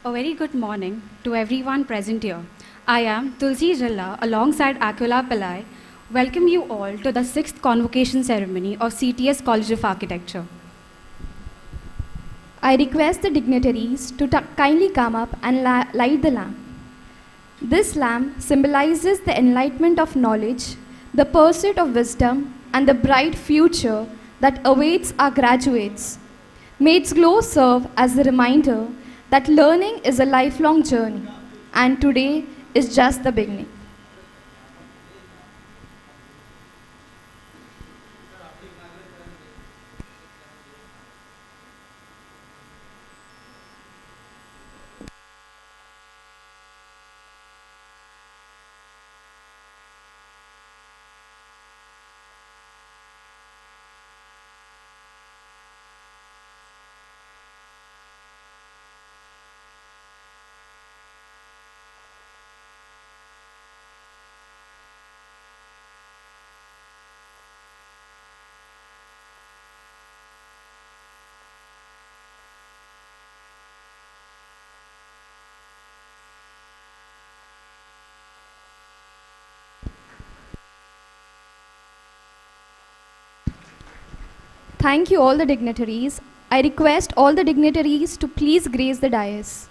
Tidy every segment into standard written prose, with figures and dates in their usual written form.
A very good morning to everyone present here. I am Tulsi Jalla alongside Akula Pillai. Welcome you all to the 6th Convocation Ceremony of CTES College of Architecture. I request the dignitaries to kindly come up and light the lamp. This lamp symbolizes the enlightenment of knowledge, the pursuit of wisdom, and the bright future that awaits our graduates. May its glow serve as a reminder that learning is a lifelong journey, and today is just the beginning. Thank you all the dignitaries. I request all the dignitaries to please grace the dais.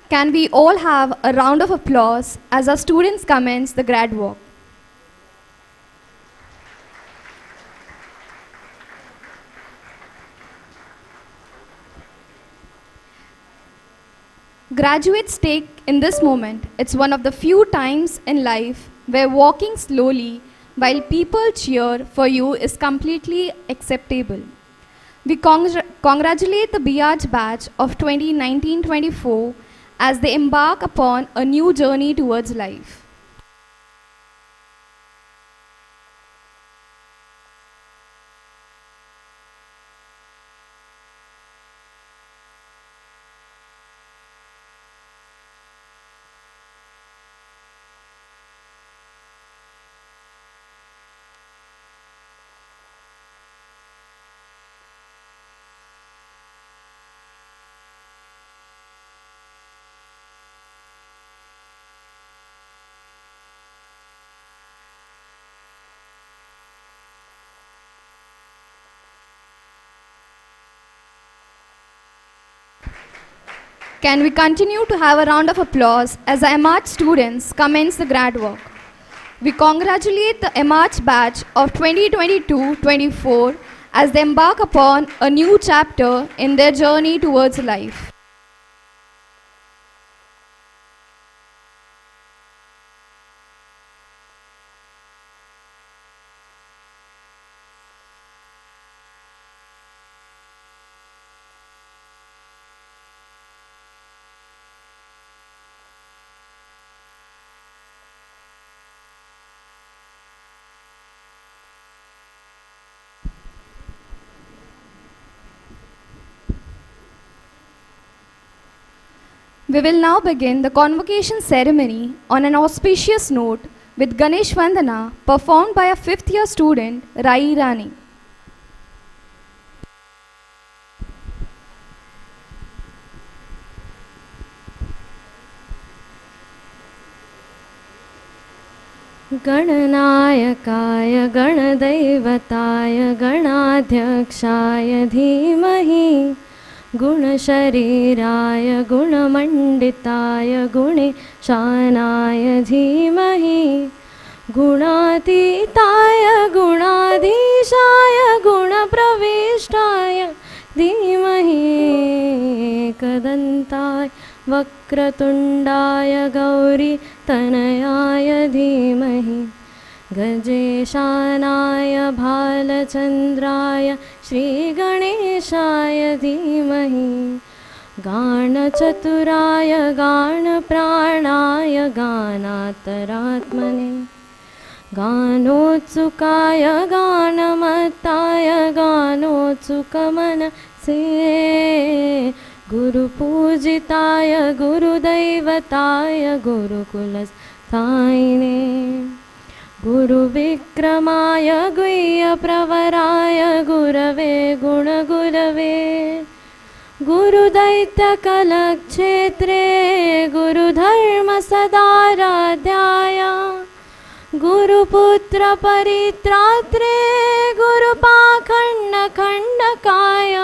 Can we all have a round of applause as our students commence the grad walk? Graduates take in this moment, it's one of the few times in life where walking slowly while people cheer for you is completely acceptable. We congratulate the BRG batch of 2019-24 as they embark upon a new journey towards life. Can we continue to have a round of applause as the MArch students commence the grad work? We congratulate the MArch batch of 2022-24 as they embark upon a new chapter in their journey towards life. We will now begin the convocation ceremony on an auspicious note with Ganesh Vandana performed by a 5th year student, Rai Rani. गणनायकाय गणदैवताय गणाध्यक्षाय धीमहि गुणशरीराय गुणमण्डिताय गुणेशानाय धीमहि गुणातीताय गुणाधीशाय गुणप्रविष्टाय धीमहि एकदन्ताय वक्रतुण्डाय गौरीतनयाय धीमहि गजेशानाय भालचन्द्राय श्रीगणेशाय धीमहि गानचतुराय गानप्राणाय गानान्तरात्मने गानोत्सुकाय गानमत्ताय गानोत्सुकमनसे गुरुपूजिताय गुरुदैवताय गुरुकुलस्थायिने गुरुविक्रमाय गुह्यप्रवराय गुरवे गुणगुरवे गुरुदैत्यकलक्षेत्रे गुरुधर्मसदाराध्याय गुरुपुत्रपरित्रात्रे गुरुपाखण्डखण्डकाय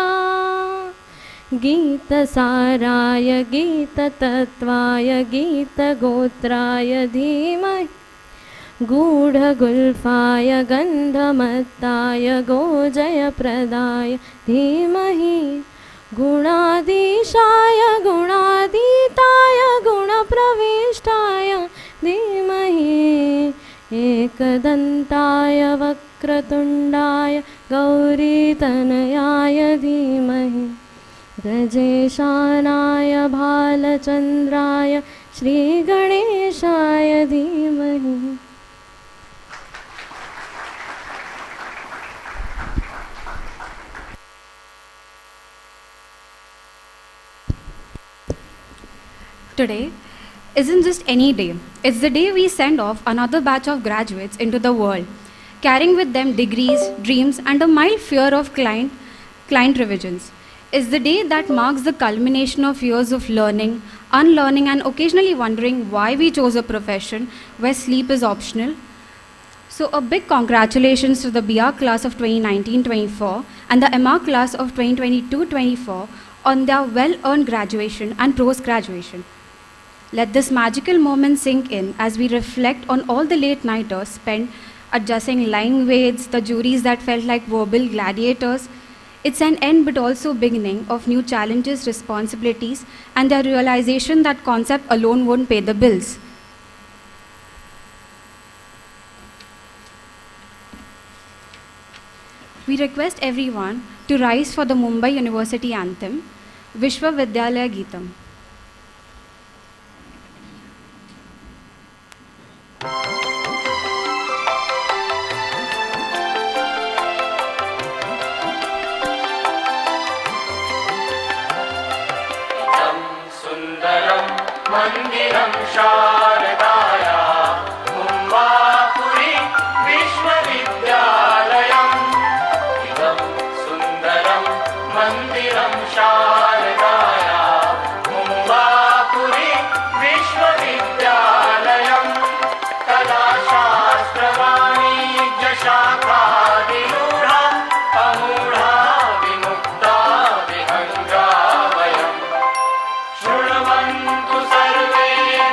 गीतसाराय गीततत्त्वाय गीतगोत्राय धीमहि गूढगुल्फाय गन्धमत्ताय गोजयप्रदाय धीमहि गुणाधीशाय गुणातीताय गुणप्रविष्टाय धीमहि एकदन्ताय वक्रतुण्डाय गौरीतनयाय धीमहि गजेशानाय भालचन्द्राय श्रीगणेशाय धीमहि Today isn't just any day. It's the day we send off another batch of graduates into the world, carrying with them degrees, dreams, and a mild fear of client revisions. It's the day that marks the culmination of years of learning, unlearning, and occasionally wondering why we chose a profession where sleep is optional. So a big congratulations to the BR class of 2019-24 and the MR class of 2022-24 on their well-earned graduation and post-graduation. Let this magical moment sink in as we reflect on all the late-nighters spent adjusting line weights, the juries that felt like verbal gladiators. It's an end but also beginning of new challenges, responsibilities, and the realization that concept alone won't pay the bills. We request everyone to rise for the Mumbai University anthem, Vishwa Vidyalaya Geetam. मंदिरं शारदाया मुम्बापुरी विश्वविद्यालयम् इदं सुन्दरं मन्दिरं शारदाया मुम्बापुरी विश्वविद्यालयम् कलाशास्त्रवाणिज्यशाखादिरूढा अमूढा विमुक्ता विहङ्गा वयम् शृण्वन्तु सर्वे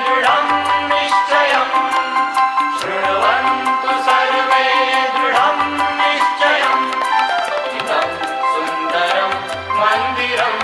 दृढं निश्चयम् शृण्वन्तु सर्वे दृढं निश्चयम् इदं सुन्दरं मन्दिरं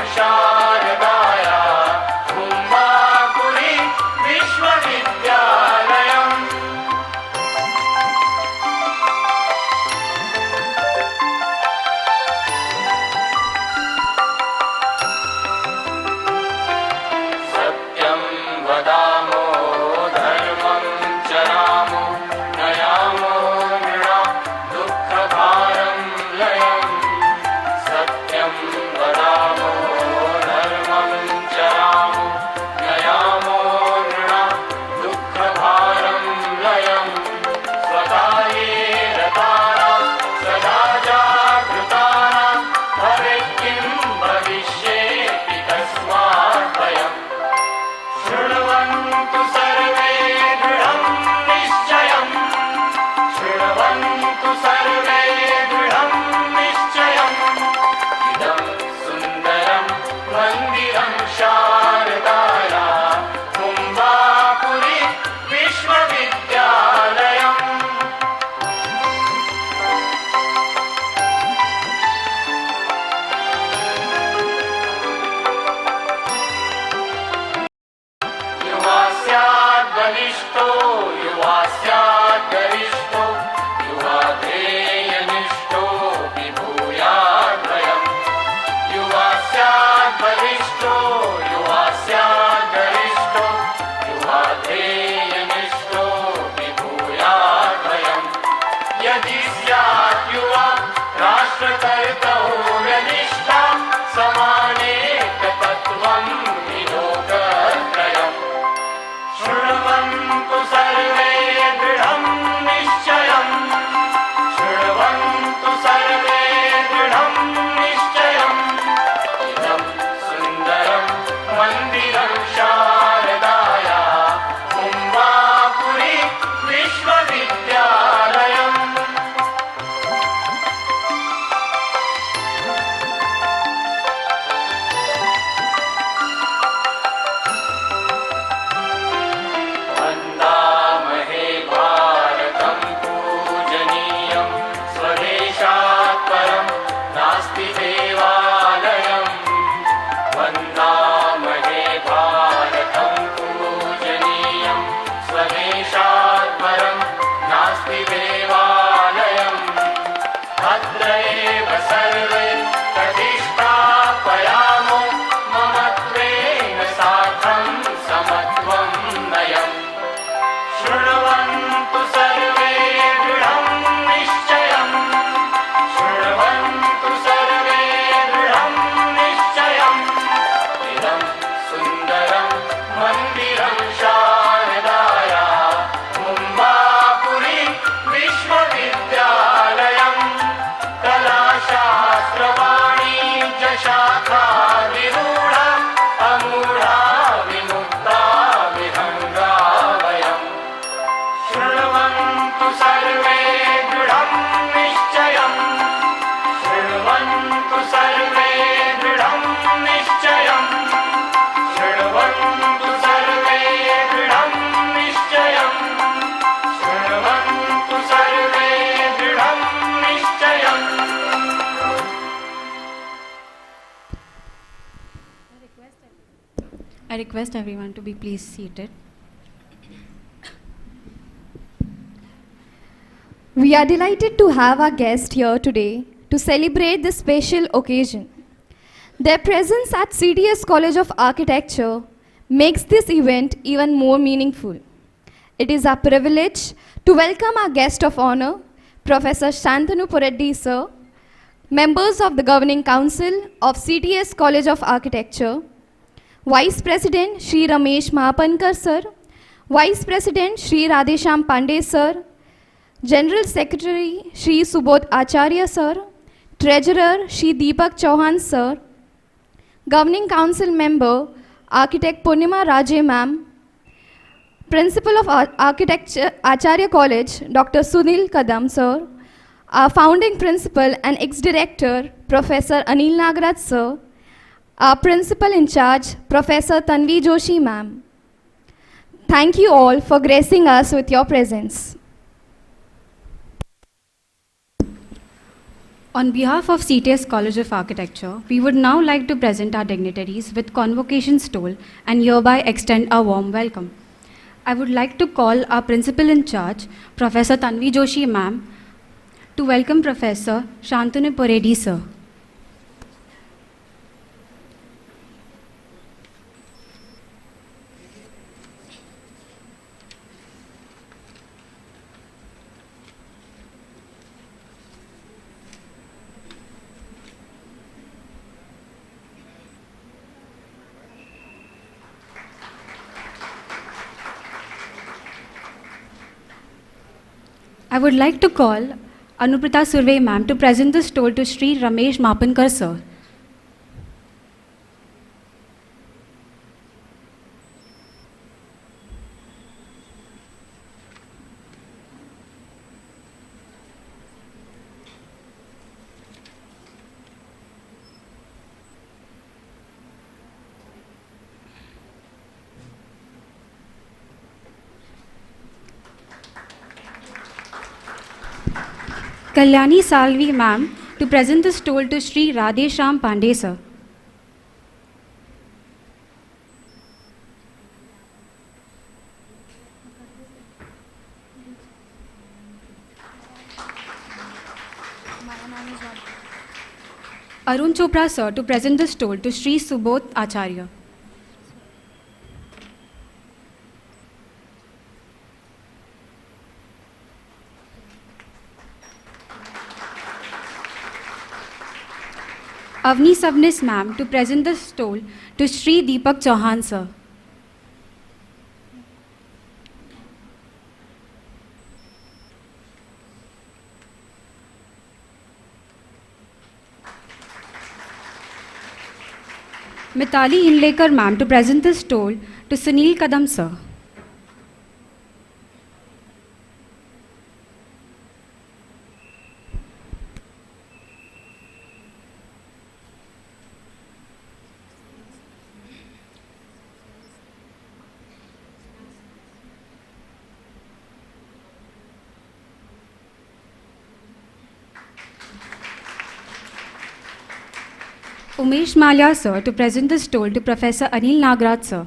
I request everyone to be please seated. We are delighted to have our guest here today to celebrate this special occasion. Their presence at CTES College of Architecture makes this event even more meaningful. It is our privilege to welcome our guest of honor, Professor Shantanu Pureddy sir, members of the Governing Council of CTES College of Architecture, Vice President Shri Ramesh Mahapankar sir, Vice President Shri Radhesham Pandey sir, General Secretary Shri Subodh Acharya sir, Treasurer Shri Deepak Chauhan sir, Governing Council Member Architect Purnima Raje ma'am, Principal of Architecture Acharya College Dr. Sunil Kadam sir, our founding principal and ex-director Professor Anil Nagaraj sir, our principal in charge Professor Tanvi Joshi ma'am. Thank you all for gracing us with your presence. On behalf of CTES College of Architecture, we would now like to present our dignitaries with Convocation stole and hereby extend a warm welcome. I would like to call our principal in charge, Professor Tanvi Joshi ma'am, to welcome Professor Shantanu Pureddy sir. I would like to call Anuprita Surve ma'am to present the stole to Shri Ramesh Mapankar sir. Kalyani Salvi ma'am to present the stole to Shri Radhesham Pandey sir. Arun Chopra sir to present the stole to Shri Subodh Acharya. Avni Savnis ma'am to present the stole to Shri Deepak Chauhan sir. Mitali Inlekar ma'am to present the stole to Sunil Kadam sir. Umesh Malya sir to present the stole to Professor Anil Nagaraj sir.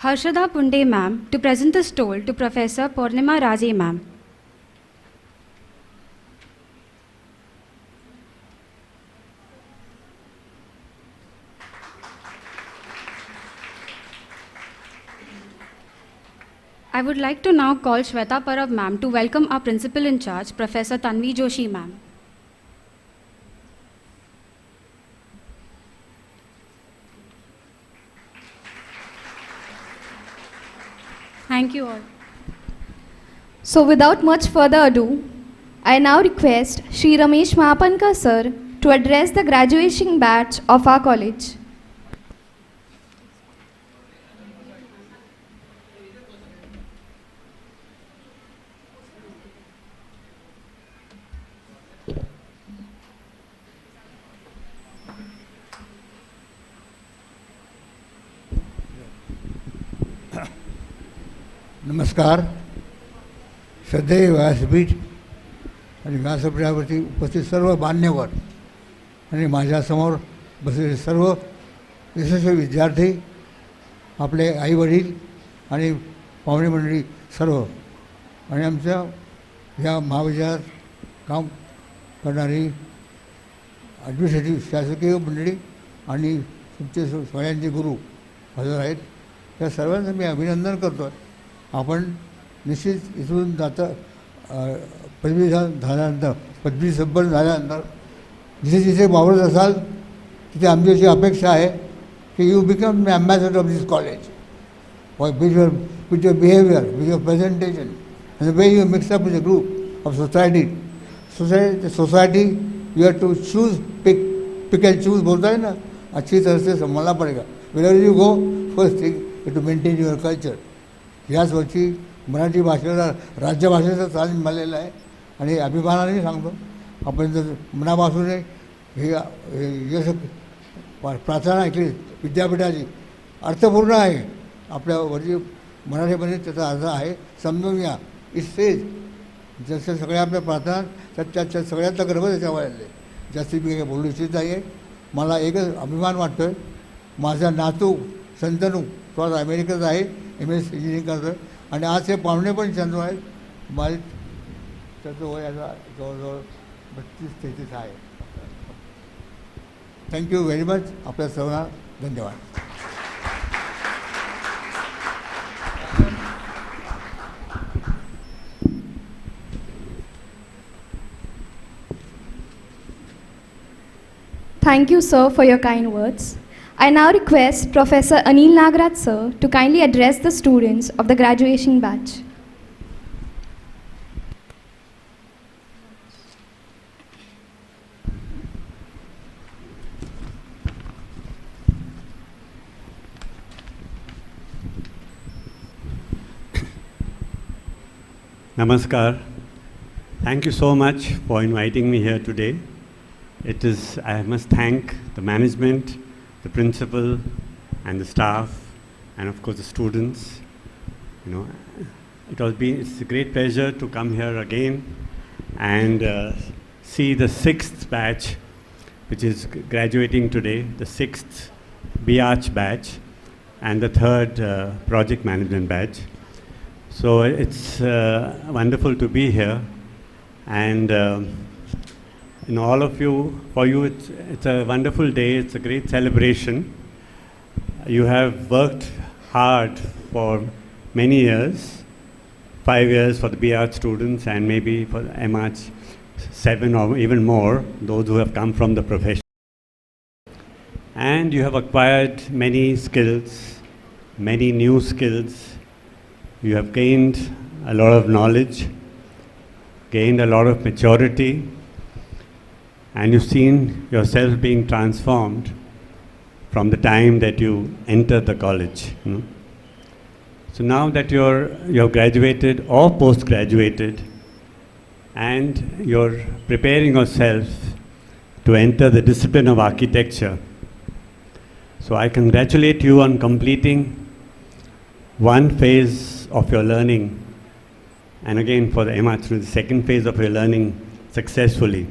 Harshada Punde ma'am to present the stole to Professor Purnima Raje ma'am. I would like to now call Shweta Parab ma'am to welcome our principal in charge, Professor Tanvi Joshi ma'am. Thank you all. So without much further ado, I now request Shri Ramesh Mahapankar sir to address the graduation batch of our college. नमस्कार. श्रद्धेय व्यासपीठ आणि व्यासपीठावरती उपस्थित सर्व मान्यवर आणि माझ्यासमोर बसलेले सर्व यशस्वी विद्यार्थी, आपले आईवडील आणि पाहुणे मंडळी सर्व, आणि आमच्या ह्या महाविद्यालयात काम करणारी ॲडमिनिस्ट्रेटिव्ह शासकीय मंडळी आणि तुमचे सगळ्यांचे गुरु हजर आहेत, त्या सर्वांचं मी अभिनंदन करतो आहे. आपण निश्चित इथून जाता पदवी झाल्यानंतर, पदवी संपन्न झाल्यानंतर जिथे जिथे वावरत असाल तिथे आमची अशी अपेक्षा आहे की you become the ambassador of this college with your behavior, with your presentation, and the way you mix up with a group of society. Society, you have to choose, pick and choose, बोलता है ना, अच्छी तरह से संभालना पड़ेगा. Wherever you go, first thing you have to maintain your culture. याच वर्षी मराठी भाषेला राज्यभाषेचा स्थान मिळालेलं आहे आणि अभिमानाने सांगतो, आपण जर मनापासून हे यश प्रार्थना ऐकली विद्यापीठाची अर्थपूर्ण आहे. आपल्यावरची मराठीमध्ये त्याचा अर्थ आहे, समजून घ्या. इसेच जसं सगळ्या आपल्या प्रार्थना त्याच्या सगळ्यातला गर्भ त्याच्यावर आले. जास्ती मी काही बोलू इच्छित नाही आहे. मला एकच अभिमान वाटतो आहे, माझा नातू संतनू तो आज अमेरिकेत आहे, MS इंजिनिअरिंग करतो आहे, आणि आज हे पाहुणे पण चंद्र आहेत. माझे त्याचं वय आता जवळजवळ 32-33 आहे. Thank you very much. आपल्या सर्वांना धन्यवाद. Thank you, sir, for your kind words. I now request Professor Anil Nagaraj, sir, to kindly address the students of the graduation batch. Namaskar. Thank you so much for inviting me here today. I must thank the management, the principal, and the staff, and of course the students. It's a great pleasure to come here again and see the 6th batch, which is graduating today, the 6th BArch batch, and the 3rd project management batch. So it's wonderful to be here, and all of you, for you it's a wonderul day, it's a great celebration. You have worked hard for many years, 5 years for the BArch students and maybe for the MArch 7 or even more, those who have come from the profession. And you have acquired many skills, many new skills. You have gained a lot of knowledge, gained a lot of maturity, and you've seen yourself being transformed from the time that you entered the college. So now that you're graduated or post-graduated, and you're preparing yourself to enter the discipline of architecture, so I congratulate you on completing one phase of your learning, and again for the MArch, the second phase of your learning successfully.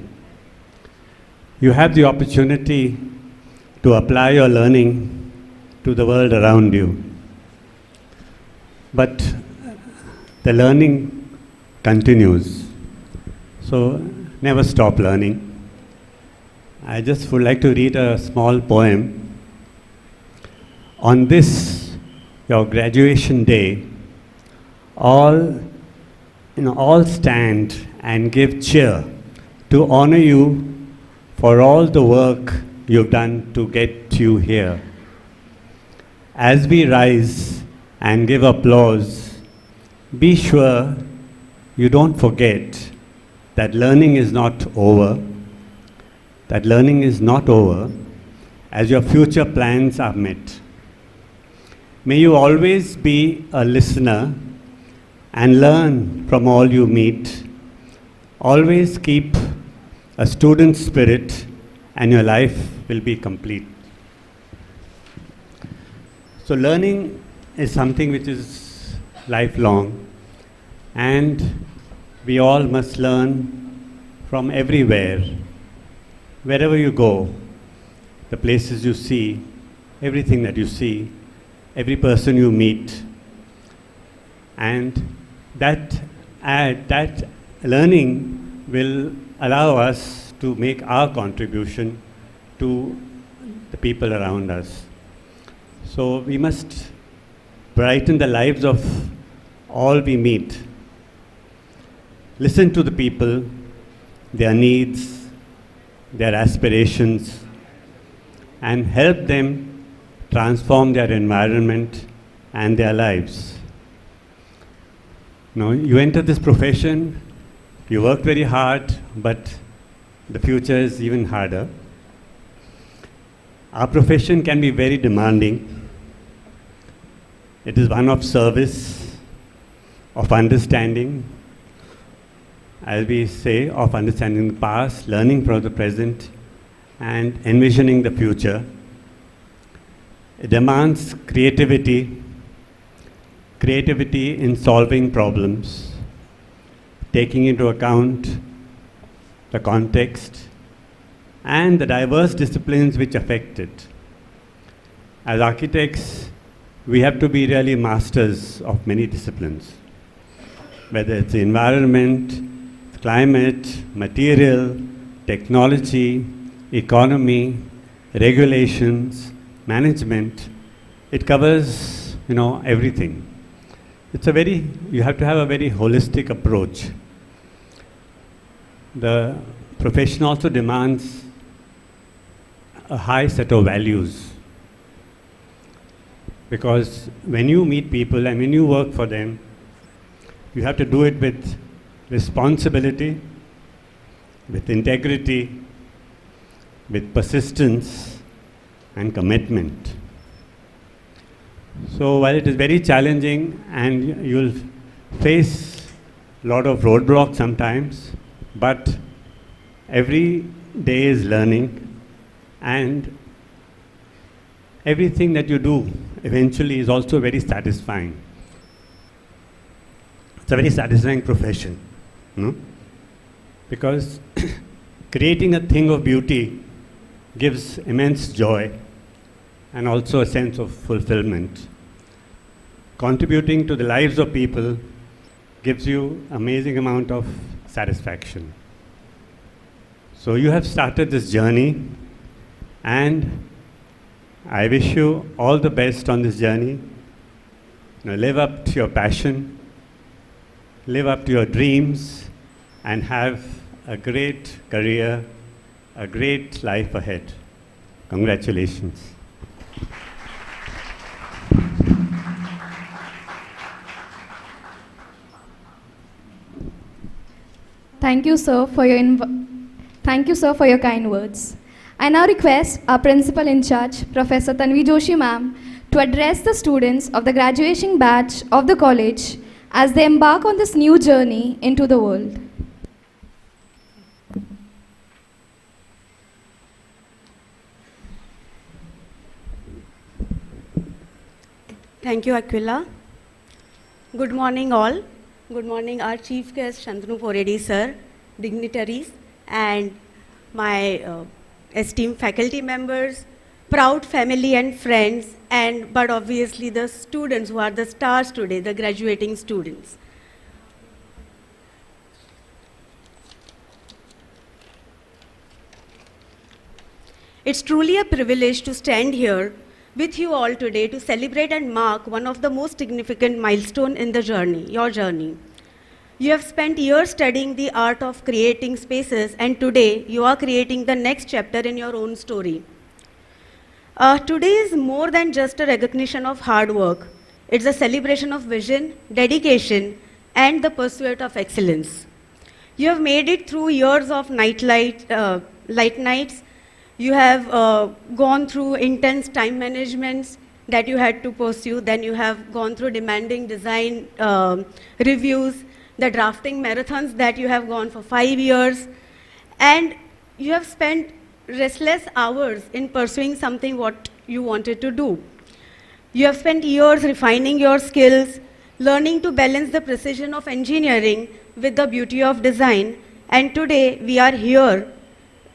You have the opportunity to apply your learning to the world around you. But the learning continues. So never stop learning. I just would like to read a small poem. On this, your graduation day, all stand and give cheer to honor you for all the work you've done to get you here. As we rise and give applause, be sure you don't forget that learning is not over, as your future plans are met. May you always be a listener and learn from all you meet. Always keep a student spirit and your life will be complete. So learning is something which is lifelong, and we all must learn from everywhere. Wherever you go, the places you see, everything that you see, every person you meet, and that learning will allow us to make our contribution to the people around us. So we must brighten the lives of all we meet. Listen to the people, their needs, their aspirations, and help them transform their environment and their lives. Now, you enter this profession, you work very hard, but the future is even harder. Our profession can be very demanding. It is one of service, of understanding, as we say, of understanding the past, learning from the present, and envisioning the future. It demands creativity in solving problems, taking into account the context and the diverse disciplines which affect it. As architects, we have to be really masters of many disciplines, whether it's the environment, climate, material, technology, economy, regulations, management. It covers, everything. You have to have a very holistic approach. The profession also demands a high set of values, because when you meet people and when you work for them, you have to do it with responsibility, with integrity, with persistence and commitment. So while it is very challenging and you'll face a lot of roadblocks sometimes, but every day is learning, and everything that you do eventually is also very satisfying. It's a very satisfying profession, because creating a thing of beauty gives immense joy and also a sense of fulfillment. Contributing to the lives of people gives you amazing amount of satisfaction. So you have started this journey, and I wish you all the best on this journey. Live up to your passion, live up to your dreams, and have a great career, a great life ahead. Congratulations. Thank you, sir, for your kind words. I now request our principal in charge, Professor Tanvi Joshi ma'am, to address the students of the graduating batch of the college as they embark on this new journey into the world. Thank you, Aquila. Good morning, all. Good morning, our chief guest, Shantanu Poredi, sir, dignitaries, and my esteemed faculty members, proud family and friends, but obviously the students who are the stars today, the graduating students. It's truly a privilege to stand here with you all today to celebrate and mark one of the most significant milestones in the journey, your journey. You have spent years studying the art of creating spaces, and today you are creating the next chapter in your own story. Today is more than just a recognition of hard work. It's a celebration of vision, dedication, and the pursuit of excellence. You have made it through years of late nights. You have gone through intense time managements that you had to pursue. Then you have gone through demanding design reviews, the drafting marathons that you have gone for 5 years. And you have spent restless hours in pursuing something what you wanted to do. You have spent years refining your skills, learning to balance the precision of engineering with the beauty of design. And today we are here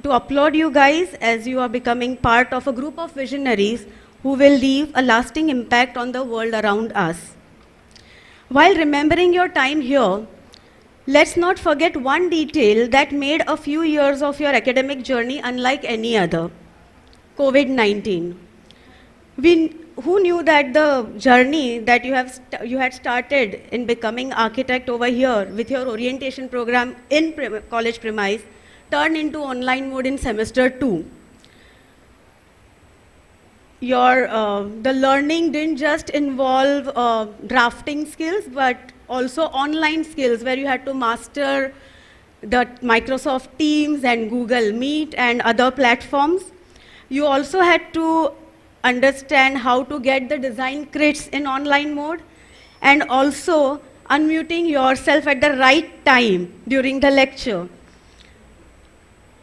to applaud you guys as you are becoming part of a group of visionaries who will leave a lasting impact on the world around us. While remembering your time here, let's not forget one detail that made a few years of your academic journey unlike any other: COVID-19. Who knew that the journey that you had started in becoming architect over here with your orientation program in college premise turned into online mode in semester 2? The learning didn't just involve drafting skills, but also online skills where you had to master the Microsoft Teams and Google Meet and other platforms. You also had to understand how to get the design crits in online mode, and also unmuting yourself at the right time during the lecture.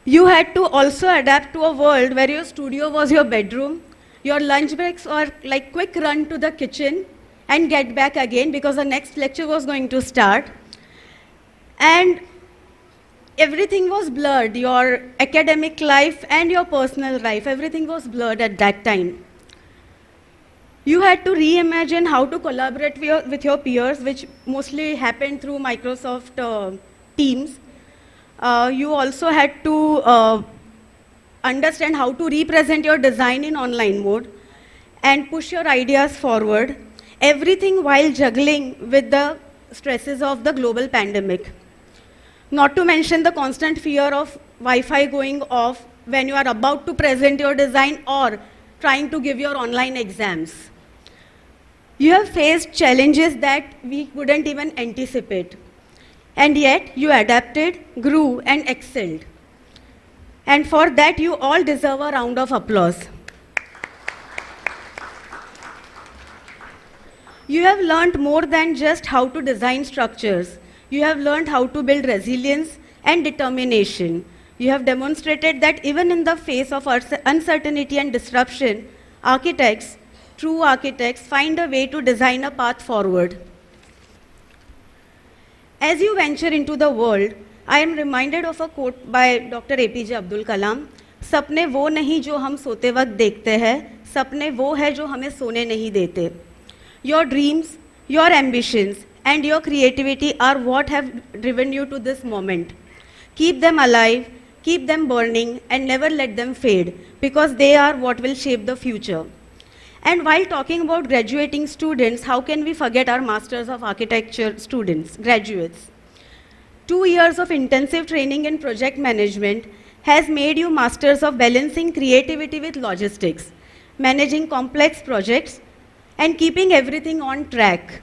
You had to also adapt to a world where your studio was your bedroom, your lunch breaks were like quick run to the kitchen and get back again because the next lecture was going to start. And everything was blurred, your academic life and your personal life, everything was blurred at that time. You had to reimagine how to collaborate with your peers, which mostly happened through Microsoft Teams. You also had to understand how to represent your design in online mode and push your ideas forward, everything while juggling with the stresses of the global pandemic. Not to mention the constant fear of Wi-Fi going off when you are about to present your design or trying to give your online exams. You have faced challenges that we couldn't even anticipate. And yet, you adapted, grew, and excelled. And for that, you all deserve a round of applause. You have learned more than just how to design structures. You have learned how to build resilience and determination. You have demonstrated that even in the face of uncertainty and disruption, true architects, find a way to design a path forward. As you venture into the world, I am reminded of a quote by Dr. APJ Abdul Kalam: सपने वो नहीं जो हम सोते वक्त देखते हैं, सपने वो है जो हमें सोने नहीं देते. Your dreams, your ambitions, and your creativity are what have driven you to this moment. Keep them alive, keep them burning, and never let them fade, because they are what will shape the future. And while talking about graduating students, how can we forget our Masters of Architecture students, graduates? 2 years of intensive training in project management has made you masters of balancing creativity with logistics, managing complex projects, and keeping everything on track.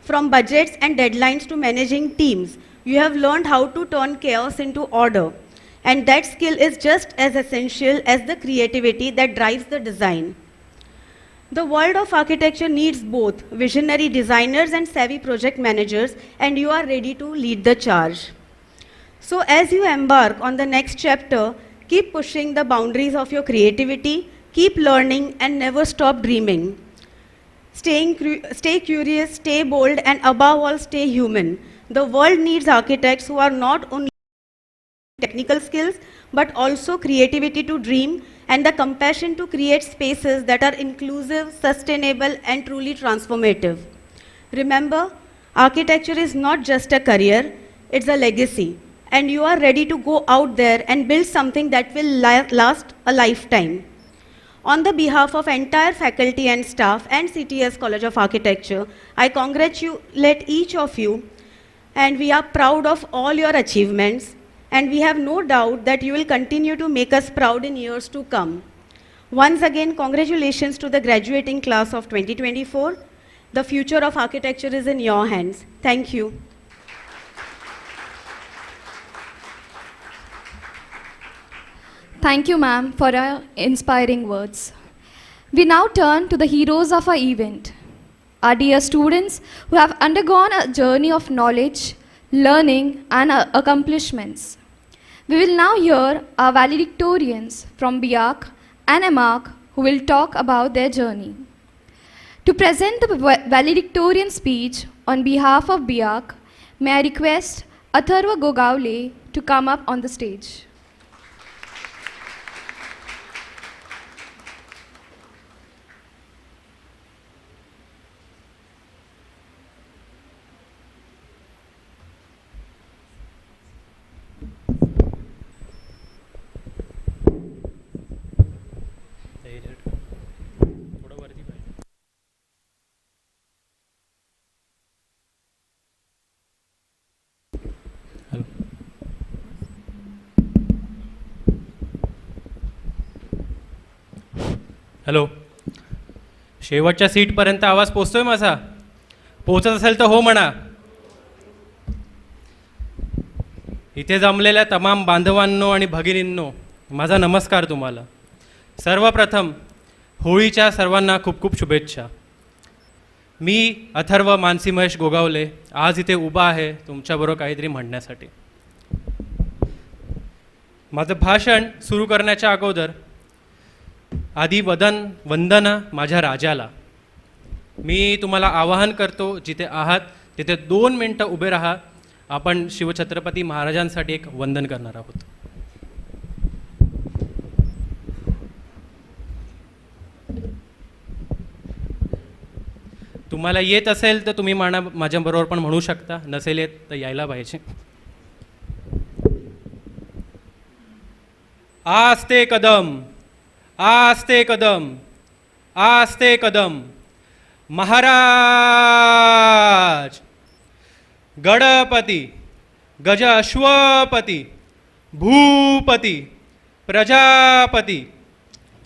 From budgets and deadlines to managing teams, you have learned how to turn chaos into order. And that skill is just as essential as the creativity that drives the design. The world of architecture needs both visionary designers and savvy project managers, and you are ready to lead the charge. So as you embark on the next chapter, keep pushing the boundaries of your creativity, keep learning, and never stop dreaming. Stay curious, stay bold, and above all, stay human. The world needs architects who are not only technical skills, but also creativity to dream and the compassion to create spaces that are inclusive, sustainable, and truly transformative. Remember, architecture is not just a career, it's a legacy, and you are ready to go out there and build something that will last a lifetime. On the behalf of entire faculty and staff and CTES College of Architecture, I congratulate each of you, and we are proud of all your achievements, and we have no doubt that you will continue to make us proud in years to come. Once again, congratulations to the graduating class of 2024. The future of architecture is in your hands. Thank you. Thank you, ma'am, for your inspiring words. We now turn to the heroes of our event, our dear students who have undergone a journey of knowledge, learning, and accomplishments. We will now hear our valedictorians from BIAC and EMARC who will talk about their journey. To present the valedictorian speech on behalf of BIAC, may I request Atharva Gogavle to come up on the stage. Hello, शेवटच्या सीटपर्यंत आवाज पोचतोय माझा? पोचत असेल तर हो म्हणा. इथे जमलेल्या तमाम बांधवांनो आणि भगिनींनो, माझा नमस्कार तुम्हाला. सर्वप्रथम होळीच्या सर्वांना खूप खूप शुभेच्छा. मी अथर्व मानसी महेश गोगावले आज इथे उभा आहे तुमच्याबरोबर काहीतरी म्हणण्यासाठी. माझं भाषण सुरू करण्याच्या अगोदर आधी वंदना माझ्या राजाला. मी तुम्हाला आवाहन करतो, जिथे आहात तिथे 2 मिनटं उभे राहा. आपण शिवछत्रपती महाराजांसाठी एक वंदन करणार आहोत. तुम्हाला येत असेल तर तुम्ही माझ्याबरोबर पण म्हणू शकता, नसेल येत तर यायला पाहिजे. आस्ते कदम, आस्ते कदम, आस्ते कदम. महाराज गणपती गज अश्वपती भूपती प्रजापती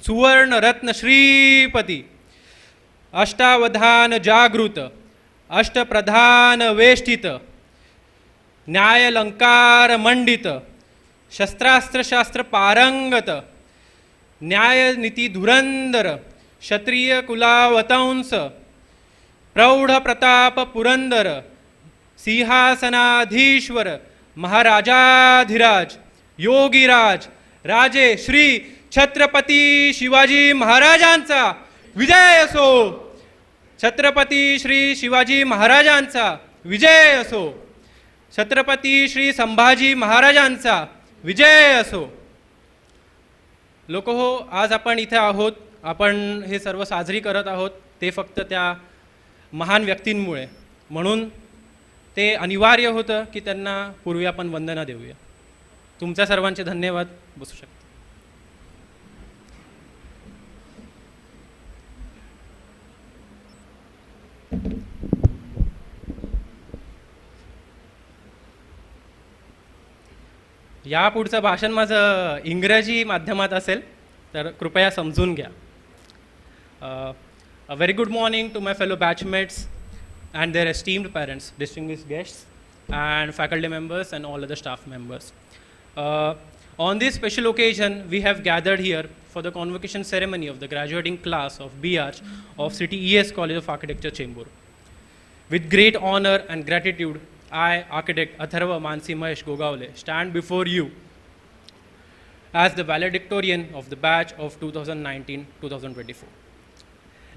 सुवर्णरत्न श्रीपती अष्टावधान जागृत अष्टप्रधान वेष्टित न्यायलंकार मंडित शस्त्रास्त्रशास्त्र पारंगत न्यायनीती धुरंदर क्षत्रिय कुलावतंस प्रौढ प्रताप पुरंदर सिंहासनाधीश्वर महाराजाधिराज योगीराज राजे श्री छत्रपती शिवाजी महाराजांचा विजय असो. छत्रपती श्री शिवाजी महाराजांचा विजय असो. छत्रपती श्री संभाजी महाराजांचा विजय असो. लोक हो, आज आपण इथे आहोत, आपण हे सर्व साजरी करत आहोत ते फक्त त्या महान व्यक्तींमुळे. म्हणून ते अनिवार्य होतं की त्यांना पूर्वी आपण वंदना देऊया. तुमच्या सर्वांचे धन्यवाद. बसू शकता. या पुढचं भाषण माझं इंग्रजी माध्यमात असेल तर कृपया समजून घ्या. A very good morning to my fellow batchmates and their esteemed parents, distinguished guests, and faculty members and all other staff members. On this special occasion, we have gathered here for the convocation ceremony of the graduating class of BArch of CTES College of Architecture, Chembur. With great honor and gratitude, I, architect Atharva Mansi Mahesh Gogavle, stand before you as the valedictorian of the batch of 2019-2024.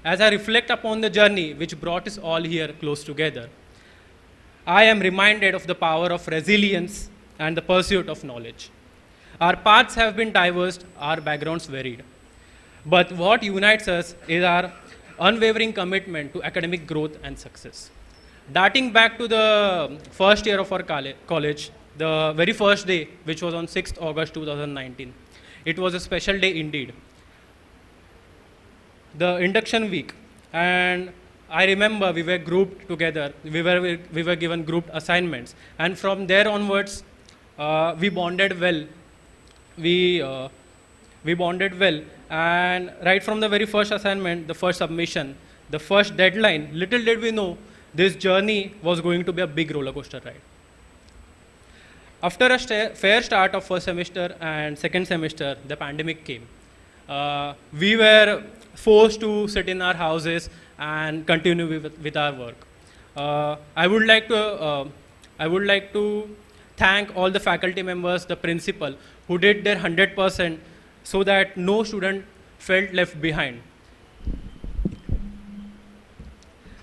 As I reflect upon the journey which brought us all here close together, I am reminded of the power of resilience and the pursuit of knowledge. Our paths have been diverse, our backgrounds varied. But what unites us is our unwavering commitment to academic growth and success. Darting back to the first year of our college, the very first day, which was on 6th August 2019, it was a special day indeed. The induction week, and I remember we were grouped together, we were given grouped assignments, and from there onwards we bonded well. We bonded well, and right from the very first assignment, the first submission, the first deadline, little did we know this journey was going to be a big roller coaster ride. After a fair start of first semester and second semester, the pandemic came. We were forced to sit in our houses and continue with our work. I would like to thank all the faculty members, the principal, who did their 100% so that no student felt left behind.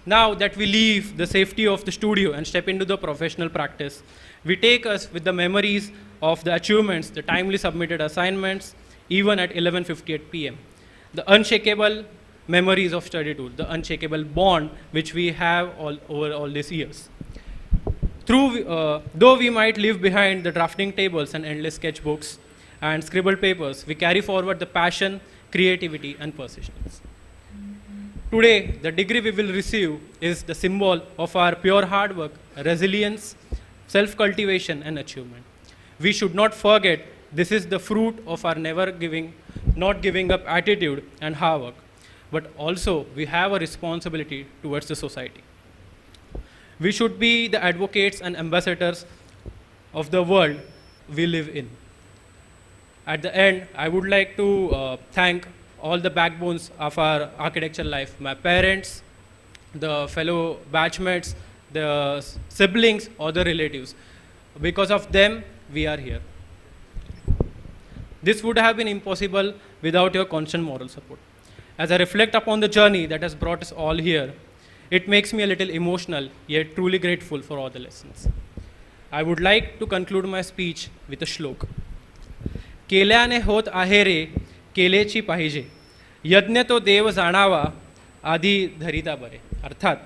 Now that we leave the safety of the studio and step into the professional practice, we take us with the memories of the achievements, the timely submitted assignments, even at 11:58 p.m. The unshakable memories of study tour, the unshakable bond which we have over all these years. Though we might leave behind the drafting tables and endless sketchbooks and scribbled papers, we carry forward the passion, creativity, and persistence. Today, the degree we will receive is the symbol of our pure hard work, resilience, self-cultivation, and achievement. We should not forget this is the fruit of our not giving up attitude and hard work, but also we have a responsibility towards the society. We should be the advocates and ambassadors of the world we live in. At the end, I would like to thank all the backbones of our architecture life, my parents, the fellow batchmates, the siblings, or the relatives. Because of them, we are here. This would have been impossible without your constant moral support. As I reflect upon the journey that has brought us all here, it makes me a little emotional, yet truly grateful for all the lessons. I would like to conclude my speech with a shlok. केल्याने होत आहे रे केलेची पाहिजे यज्ञ तो देव जाणावा आधी धरिता बरे अर्थात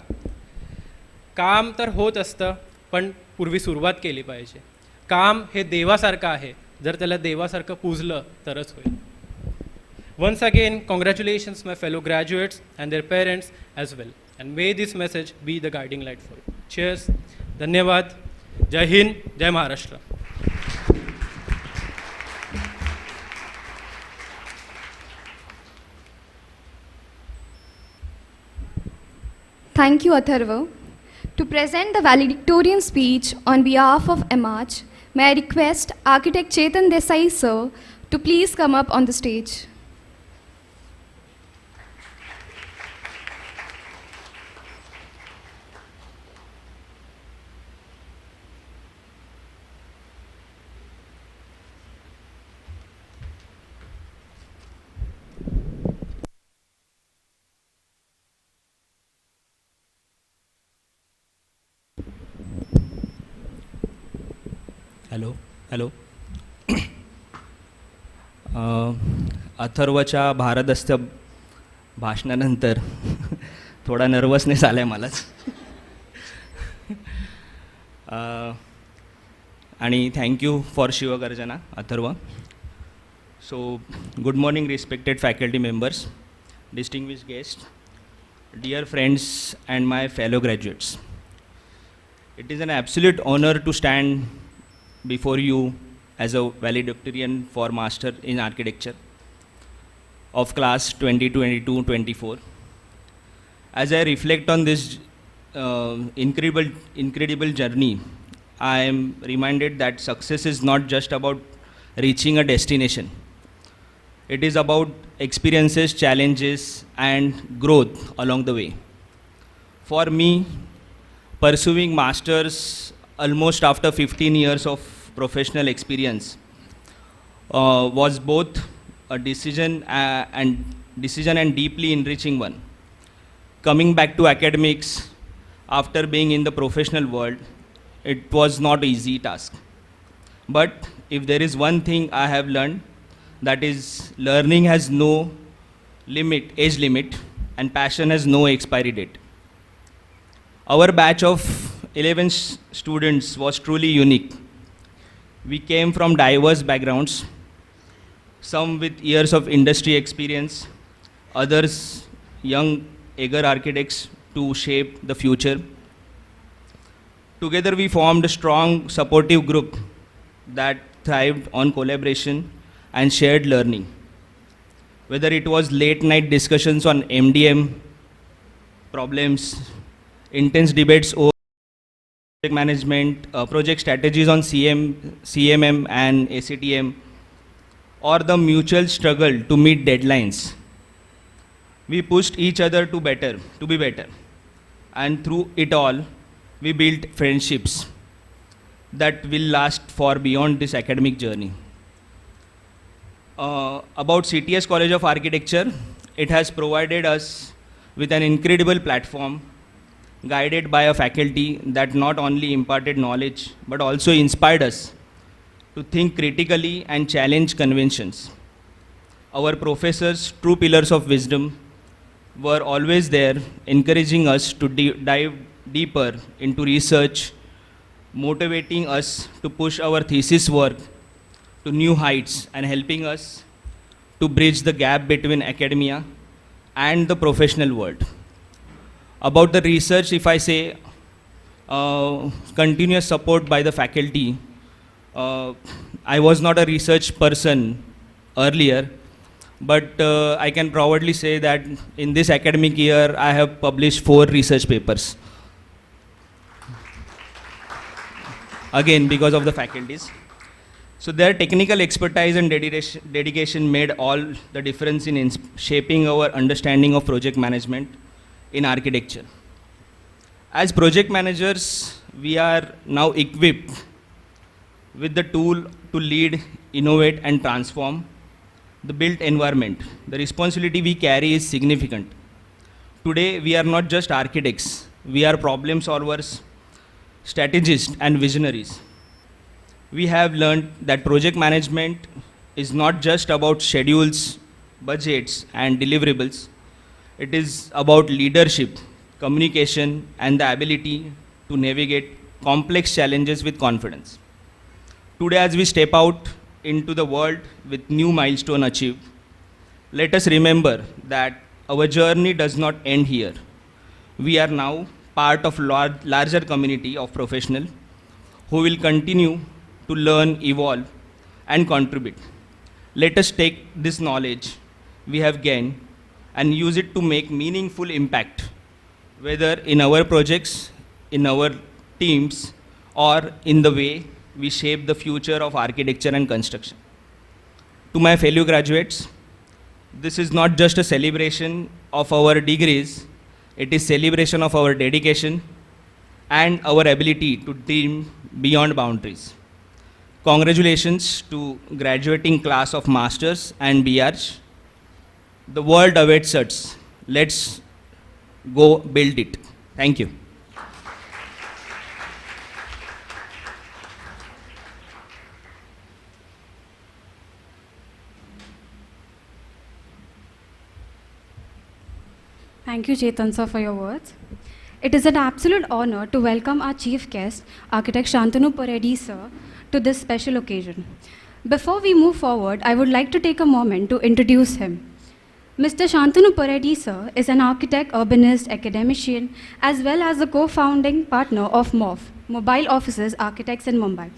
काम तर होत असतं पण पूर्वी सुरुवात केली पाहिजे काम हे देवासारखं आहे जर त्याला देवासारखं पूजलं तरच होईल Once again, congratulations my fellow graduates and their parents as well. And may this message be the guiding light for you. Cheers. Dhanyavad. Jai Hind. Jai Maharashtra. Thank you, Atharva. To present the valedictorian speech on behalf of MArch, may I request Architect Chetan Desai sir to please come up on the stage. Hello अथर्वच्या भारदस्त भाषणानंतर थोडा nervousness आला आहे मलाच आणि thank you for Shivgarjana Atharva so good morning respected faculty members distinguished guest dear friends and my fellow graduates it is an absolute honor to stand before you as a valedictorian for Master in Architecture of class 2022-24. As I reflect on this incredible journey, I am reminded that success is not just about reaching a destination. It is about experiences, challenges, and growth along the way. For me, pursuing Masters almost after 15 years of professional experience was both a decision and deeply enriching one. Coming back to academics after being in the professional world, it was not an easy task. But if there is one thing I have learned, that is learning has no age limit, and passion has no expiry date. Our batch of 11 students was truly unique. We came from diverse backgrounds, some with years of industry experience, others young, eager architects to shape the future. Together we formed a strong, supportive group that thrived on collaboration and shared learning. Whether it was late night discussions on MDM problems, intense debates over project management, project strategies on CMM and ACTM, or the mutual struggle to meet deadlines. We pushed each other to be better. And through it all, we built friendships that will last far beyond this academic journey. About CTES College of Architecture, it has provided us with an incredible platform guided by a faculty that not only imparted knowledge but also inspired us to think critically and challenge conventions. Our professors, true pillars of wisdom, were always there, encouraging us to dive deeper into research, motivating us to push our thesis work to new heights, and helping us to bridge the gap between academia and the professional world. About the research, if I say continuous support by the faculty, I was not a research person earlier, but I can proudly say that in this academic year, I have published 4 research papers. Again, because of the faculties. So their technical expertise and dedication made all the difference in shaping our understanding of project management in architecture. As project managers, we are now equipped with the tool to lead, innovate, and transform the built environment. The responsibility we carry is significant. Today, we are not just architects, we are problem solvers, strategists, and visionaries. We have learned that project management is not just about schedules, budgets, and deliverables. It is about leadership, communication, and the ability to navigate complex challenges with confidence. Today, as we step out into the world with new milestone achieved, let us remember that our journey does not end here. We are now part of larger community of professionals who will continue to learn, evolve, and contribute. Let us take this knowledge we have gained and use it to make meaningful impact, whether in our projects, in our teams, or in the way we shape the future of architecture and construction. To my fellow graduates, this is not just a celebration of our degrees, it is celebration of our dedication and our ability to dream beyond boundaries. Congratulations to graduating class of Masters and BRs. The world awaits us. Let's go build it. Thank you. Thank you, Chetan sir, for your words. It is an absolute honor to welcome our chief guest, Architect Shantanu Pareddi sir, to this special occasion. Before we move forward, I would like to take a moment to introduce him. Mr. Shantanu Pareddi sir is an architect, urbanist, academician, as well as the co-founding partner of MOF, Mobile Offices Architects in Mumbai.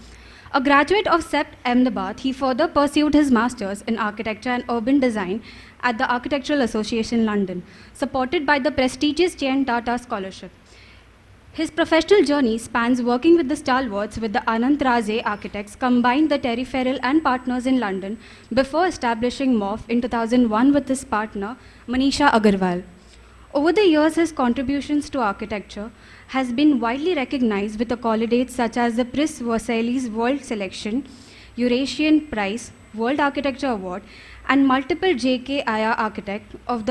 A graduate of CEPT Ahmedabad, he further pursued his master's in architecture and urban design at the Architectural Association London, supported by the prestigious J.N. Tata Scholarship. His professional journey spans working with the stalwarts with the Anant Raze architects, combined the Terry Farrell and partners in London before establishing MOF in 2001 with his partner, Manisha Agarwal. Over the years, his contributions to architecture has been widely recognized with accolades such as the Prix Versailles World Selection, Eurasian Prize, World Architecture Award, and multiple JKIR Architect of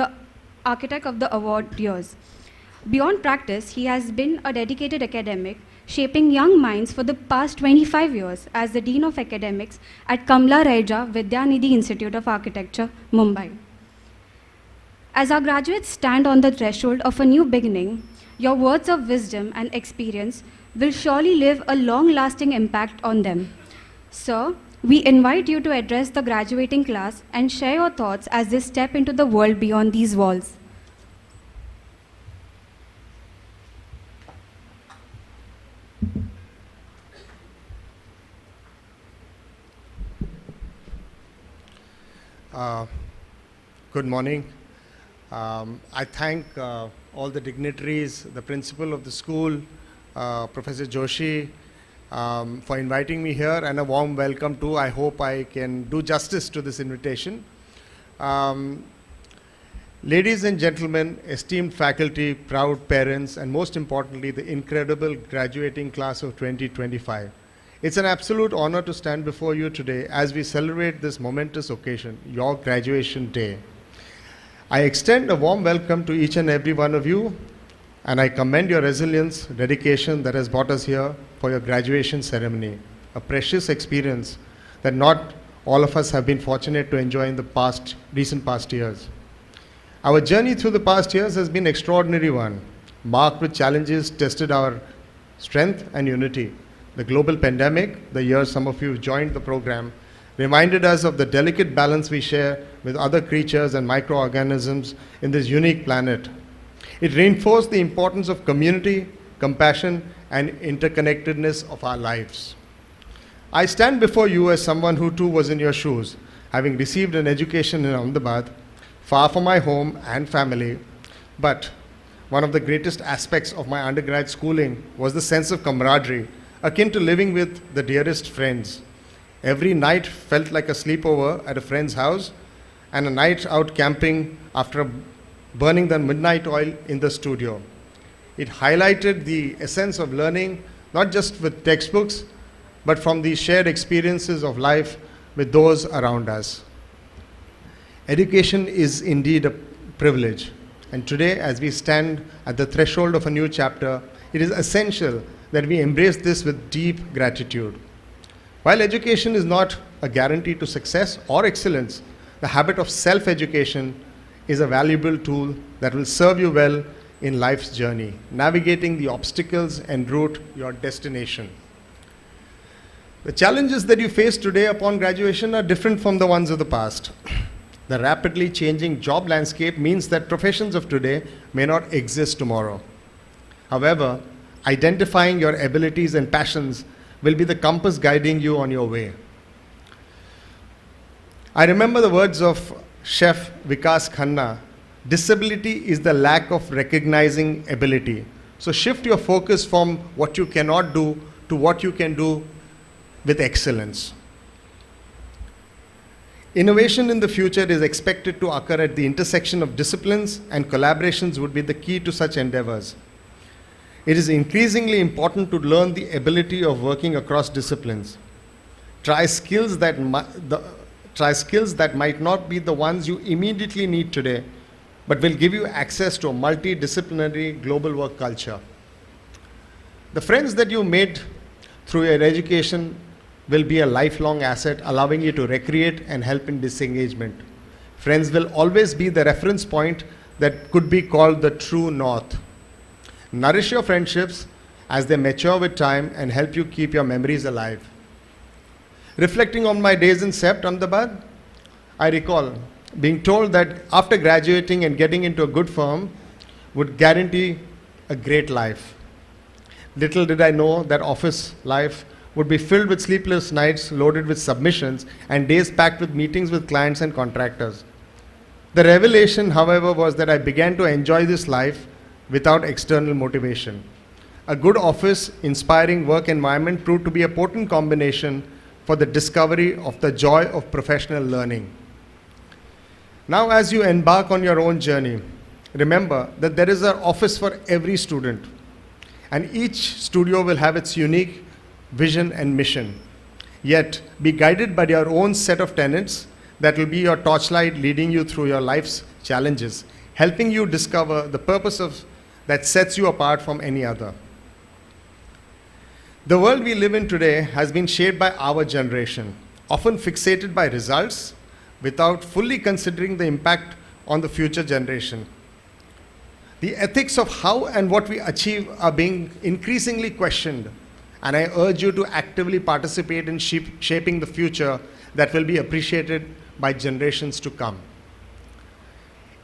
the Award years. Beyond practice, he has been a dedicated academic, shaping young minds for the past 25 years as the Dean of Academics at Kamla Raija Vidyanidhi Institute of Architecture, Mumbai. As our graduates stand on the threshold of a new beginning, your words of wisdom and experience will surely leave a long-lasting impact on them. Sir, we invite you to address the graduating class and share your thoughts as they step into the world beyond these walls. Good morning. I thank all the dignitaries, the principal of the school, Professor Joshi, for inviting me here, and a warm welcome too. I hope I can do justice to this invitation. Ladies and gentlemen, esteemed faculty, proud parents, and most importantly, the incredible graduating class of 2025. It's an absolute honor to stand before you today as we celebrate this momentous occasion, your graduation day. I extend a warm welcome to each and every one of you and I commend your resilience, dedication that has brought us here for your graduation ceremony, a precious experience that not all of us have been fortunate to enjoy in the recent past years. Our journey through the past years has been an extraordinary one, marked with challenges tested our strength and unity. The global pandemic, the year some of you joined the program, reminded us of the delicate balance we share with other creatures and microorganisms in this unique planet. It reinforced the importance of community, compassion, and interconnectedness of our lives. I stand before you as someone who too was in your shoes, having received an education in Ahmedabad, far from my home and family, but one of the greatest aspects of my undergrad schooling was the sense of camaraderie, akin to living with the dearest friends. Every night felt like a sleepover at a friend's house and a night out camping after burning the midnight oil in the studio. It highlighted the essence of learning, not just with textbooks, but from the shared experiences of life with those around us. Education is indeed a privilege, and today, as we stand at the threshold of a new chapter, it is essential that we embrace this with deep gratitude. While education is not a guarantee to success or excellence, the habit of self-education is a valuable tool that will serve you well in life's journey, navigating the obstacles en route your destination. The challenges that you face today upon graduation are different from the ones of the past. The rapidly changing job landscape means that professions of today may not exist tomorrow. However, identifying your abilities and passions will be the compass guiding you on your way. I remember the words of Chef Vikas Khanna, disability is the lack of recognizing ability. So shift your focus from what you cannot do to what you can do with excellence. Innovation in the future is expected to occur at the intersection of disciplines, and collaborations would be the key to such endeavors. It is increasingly important to learn the ability of working across disciplines. Try skills that might not be the ones you immediately need today, but will give you access to a multidisciplinary global work culture. The friends that you made through your education will be a lifelong asset, allowing you to recreate and help in disengagement. Friends will always be the reference point that could be called the true north. Nourish your friendships as they mature with time and help you keep your memories alive. Reflecting on my days in CEPT Ahmedabad, I recall being told that after graduating and getting into a good firm would guarantee a great life. Little did I know that office life would be filled with sleepless nights loaded with submissions and days packed with meetings with clients and contractors. The revelation, however, was that I began to enjoy this life without external motivation. A good office, inspiring work environment proved to be a potent combination for the discovery of the joy of professional learning. Now, as you embark on your own journey, remember that there is an office for every student, and each studio will have its unique vision and mission. Yet, be guided by your own set of tenets that will be your torchlight leading you through your life's challenges, helping you discover the purpose that sets you apart from any other. The world we live in today has been shaped by our generation, often fixated by results without fully considering the impact on the future generation. The ethics of how and what we achieve are being increasingly questioned, and I urge you to actively participate in shaping the future that will be appreciated by generations to come.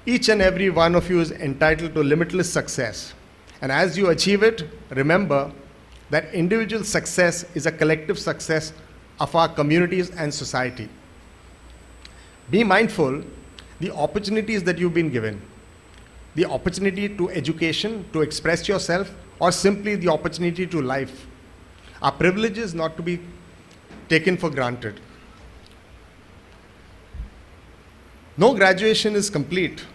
Each and every one of you is entitled to limitless success, and as you achieve it, remember that individual success is a collective success of our communities and society. Be mindful the opportunities that you've been given, the opportunity to education, to express yourself, or simply the opportunity to life. Our privilege is not to be taken for granted. No graduation is complete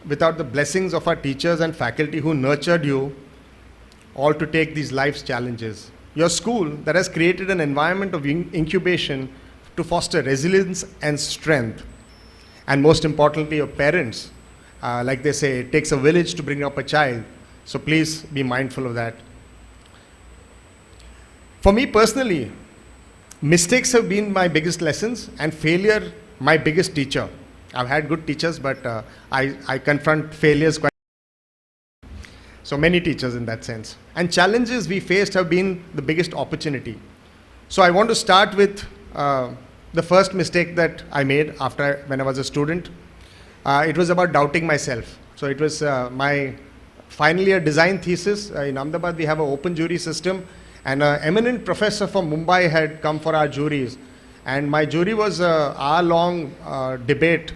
without the blessings of our teachers and faculty who nurtured you all to take these life's challenges. Your school that has created an environment of incubation to foster resilience and strength. And most importantly, your parents, like they say, it takes a village to bring up a child. So please be mindful of that. For me personally, mistakes have been my biggest lessons and failure my biggest teacher. I've had good teachers, but I confront failures quite. So many teachers in that sense. And challenges we faced have been the biggest opportunity. So I want to start with the first mistake that I made when I was a student. It was about doubting myself. So it was my final year design thesis. In Ahmedabad, we have an open jury system, and an eminent professor from Mumbai had come for our juries. And my jury was an hour-long debate,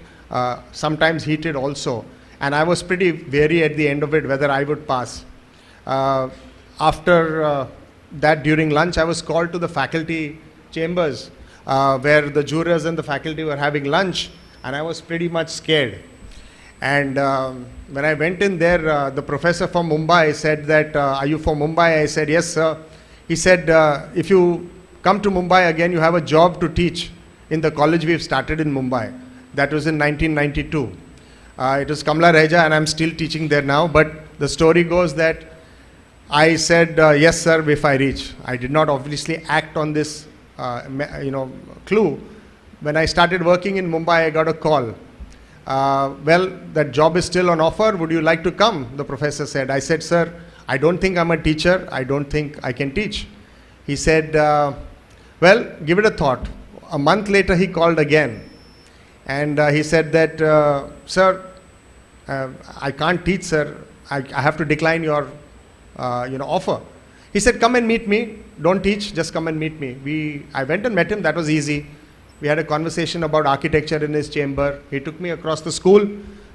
sometimes heated also. And I was pretty wary at the end of it whether I would pass. After that, during lunch, I was called to the faculty chambers where the jurors and the faculty were having lunch, and I was pretty much scared. And when I went in there, the professor from Mumbai said that, are you from Mumbai? I said, yes, sir. He said, if you come to Mumbai again, you have a job to teach in the college we've started in Mumbai. That was in 1992. It was Kamla Reja, and I'm still teaching there now. But the story goes that I said, yes, sir, if I reach. I did not obviously act on this clue. When I started working in Mumbai, I got a call. Well, that job is still on offer. Would you like to come? The professor said. I said, sir, I don't think I'm a teacher. I don't think I can teach. He said, well, give it a thought. A month later, he called again. And he said that, sir, I can't teach, sir. I have to decline your offer. He said, come and meet me. Don't teach, just come and meet me. I went and met him. That was easy. We had a conversation about architecture in his chamber. He took me across the school.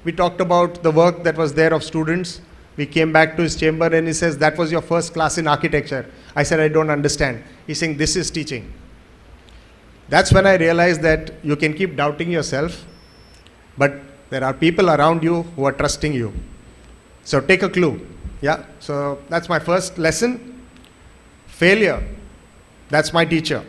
We talked about the work that was there of students. We came back to his chamber and he says, that was your first class in architecture. I said, I don't understand. He's saying, this is teaching. That's when I realized that you can keep doubting yourself, but there are people around you who are trusting you. So take a clue. Yeah, so that's my first lesson. Failure. That's my teacher.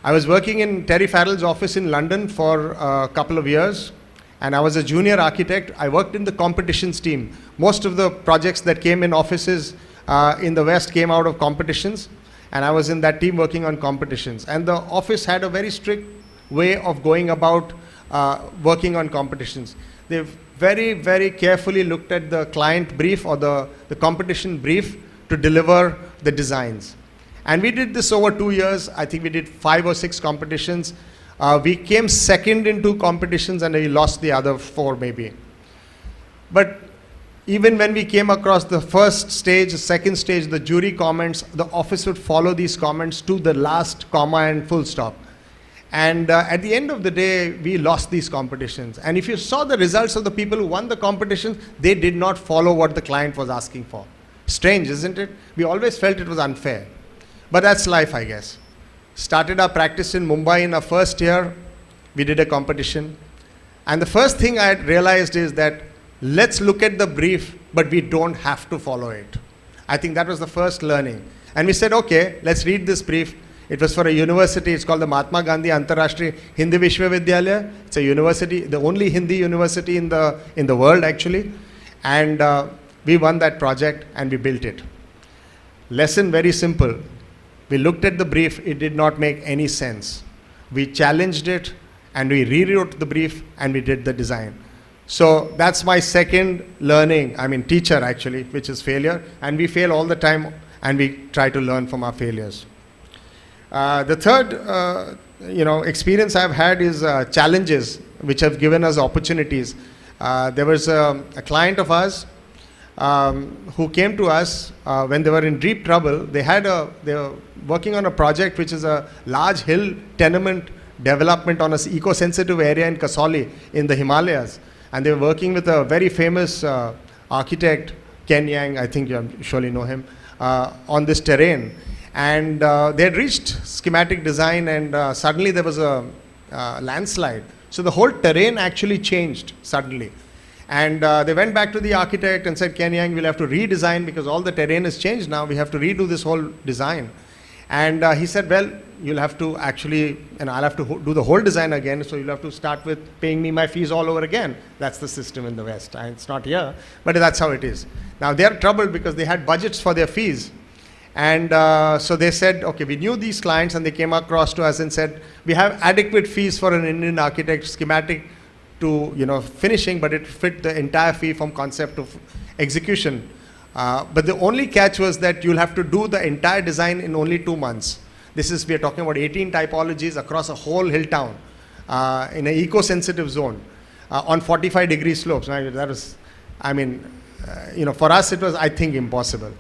I was working in Terry Farrell's office in London for a couple of years, and I was a junior architect. I worked in the competitions team. Most of the projects that came in offices in the West came out of competitions, and I was in that team working on competitions. And the office had a very strict way of going about working on competitions. They very, very carefully looked at the client brief or the competition brief to deliver the designs. And we did this over 2 years. I think we did 5 or 6 competitions. We came second in 2 competitions and we lost the other 4 maybe. But even when we came across the first stage, the second stage, the jury comments, the office would follow these comments to the last comma and full stop. And at the end of the day, we lost these competitions. And if you saw the results of the people who won the competitions, they did not follow what the client was asking for. Strange, isn't it? We always felt it was unfair. But that's life, I guess. Started our practice in Mumbai in our first year. We did a competition. And the first thing I realized is that let's look at the brief, but we don't have to follow it. I think that was the first learning. And we said, okay, let's read this brief. It was for a university. It's called the Mahatma Gandhi Antarashtriya Hindi Vishwavidyalaya. It's a university, the only Hindi university in the world actually. And we won that project and we built it. Lesson very simple. We looked at the brief, it did not make any sense. We challenged it and we rewrote the brief and we did the design. So that's my second learning, teacher actually, which is failure. And we fail all the time and we try to learn from our failures. The third experience I've had is challenges which have given us opportunities. There was a client of ours who came to us when they were in deep trouble. They were working on a project which is a large hill tenement development on an eco-sensitive area in Kasauli in the Himalayas. And they were working with a very famous architect, Ken Yang, I think you surely know him, on this terrain. And they had reached schematic design and suddenly there was a landslide. So the whole terrain actually changed suddenly. And they went back to the architect and said, Ken Yang, we'll have to redesign because all the terrain has changed now. We have to redo this whole design. And he said, well, you'll have to actually, and I'll have to do the whole design again, so you'll have to start with paying me my fees all over again. That's the system in the West. And it's not here, but that's how it is. Now they are troubled because they had budgets for their fees. And so they said, okay, we knew these clients, and they came across to us and said, we have adequate fees for an Indian architect schematic to finishing, but it fit the entire fee from concept to execution. But the only catch was that you'll have to do the entire design in only 2 months. We are talking about 18 typologies across a whole hill town in an eco-sensitive zone on 45-degree slopes. Now, that was, for us it was, I think, impossible.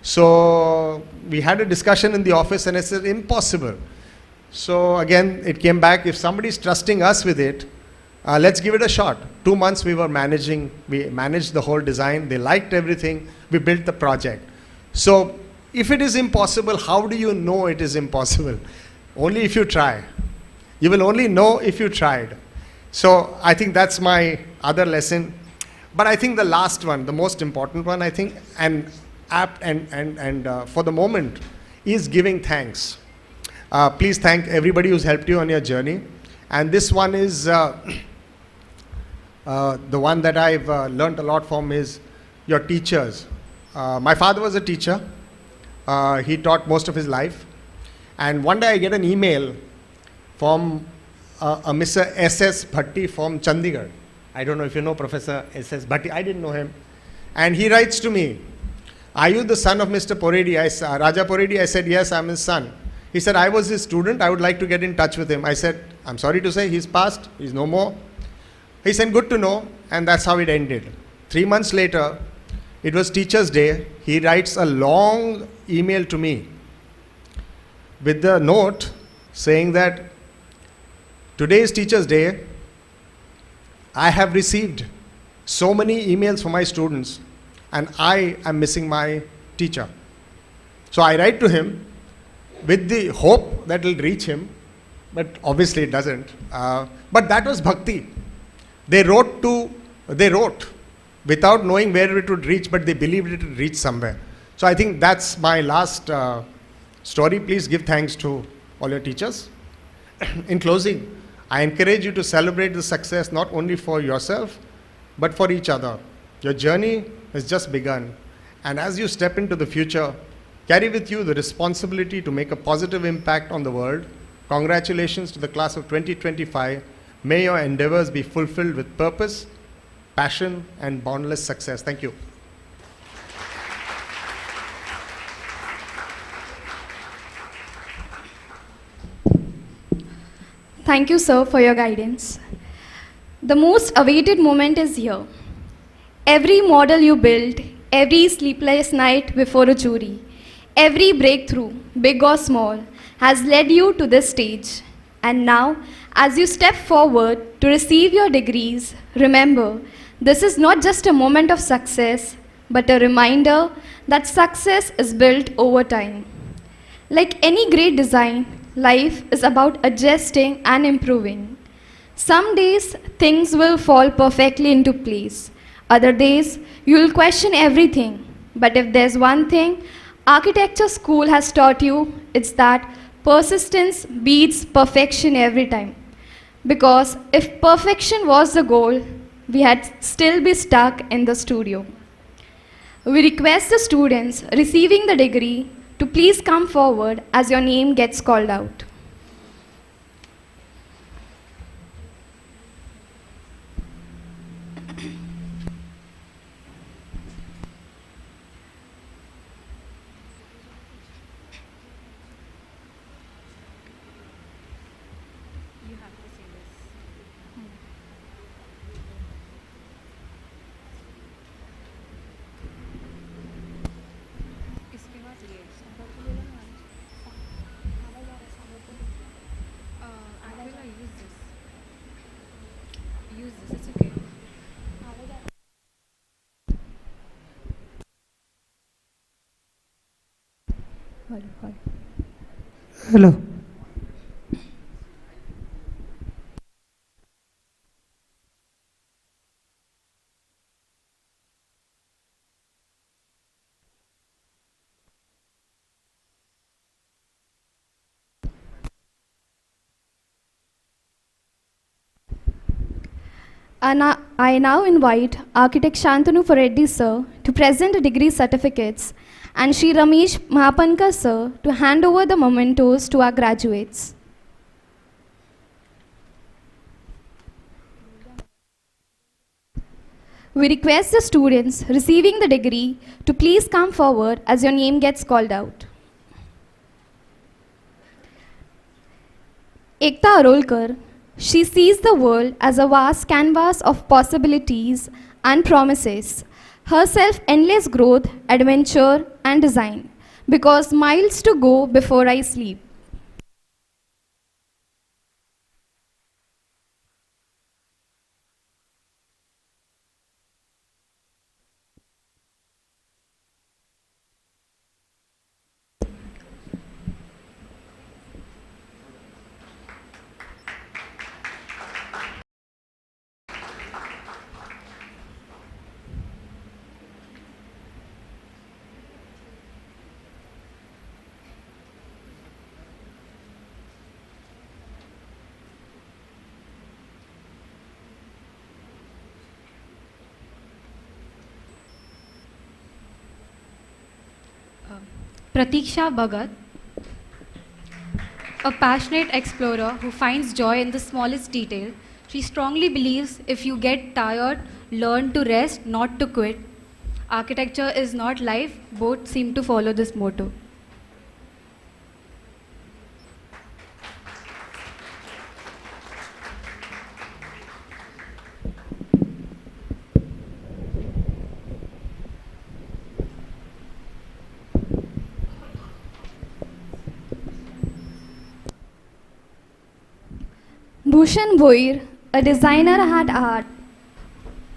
So we had a discussion in the office, and I said, impossible. So again, it came back, if somebody's trusting us with it, let's give it a shot. 2 months we managed the whole design. They liked everything. We built the project. So if it is impossible, how do you know it is impossible? Only if you try. You will only know if you tried. So I think that's my other lesson. But I think the last one, the most important one, I think, and apt and for the moment, is giving thanks. Please thank everybody who's helped you on your journey. And this one is the one that I've learned a lot from is your teachers. My father was a teacher. He taught most of his life. And one day I get an email from a Mr. S.S. Bhatti from Chandigarh. I don't know if you know Professor S.S. Bhatti. I didn't know him. And he writes to me, are you the son of Mr. Poredi? Raja Poredi? I said, yes, I'm his son. He said, I was his student. I would like to get in touch with him. I said, I'm sorry to say, he's passed. He's no more. He said, good to know. And that's how it ended. 3 months later, it was Teacher's Day. He writes a long email to me with the note saying that today is Teacher's Day. I have received so many emails from my students, and I am missing my teacher. So I write to him with the hope that it will reach him, but obviously it doesn't. But that was bhakti. They wrote without knowing where it would reach, but they believed it would reach somewhere. So I think that's my last story. Please give thanks to all your teachers. In closing, I encourage you to celebrate the success not only for yourself, but for each other. Your journey has just begun. And as you step into the future, carry with you the responsibility to make a positive impact on the world. Congratulations to the class of 2025. May your endeavors be fulfilled with purpose, passion, and boundless success. Thank you. Thank you, sir, for your guidance. The most awaited moment is here. Every model you built, every sleepless night before a jury, every breakthrough, big or small, has led you to this stage. And now, as you step forward to receive your degrees, remember, this is not just a moment of success, but a reminder that success is built over time. Like any great design, life is about adjusting and improving. Some days, things will fall perfectly into place. Other days, you will question everything. But if there's one thing architecture school has taught you, it's that persistence beats perfection every time. Because if perfection was the goal, we had still be stuck in the studio. We request the students receiving the degree to please come forward as your name gets called out. Hello. I now invite Architect Shantanu Reddy sir to present the degree certificates and Shri Ramesh Mahapankar sir to hand over the mementos to our graduates. We request the students receiving the degree to please come forward as your name gets called out. Ekta Arolkar, she sees the world as a vast canvas of possibilities and promises. Herself endless growth, adventure and design. Because miles to go before I sleep. Pratiksha Bhagat, a passionate explorer who finds joy in the smallest detail. She strongly believes if you get tired, learn to rest, not to quit. Architecture is not life, both seem to follow this motto. Bhushan Boir, a designer at art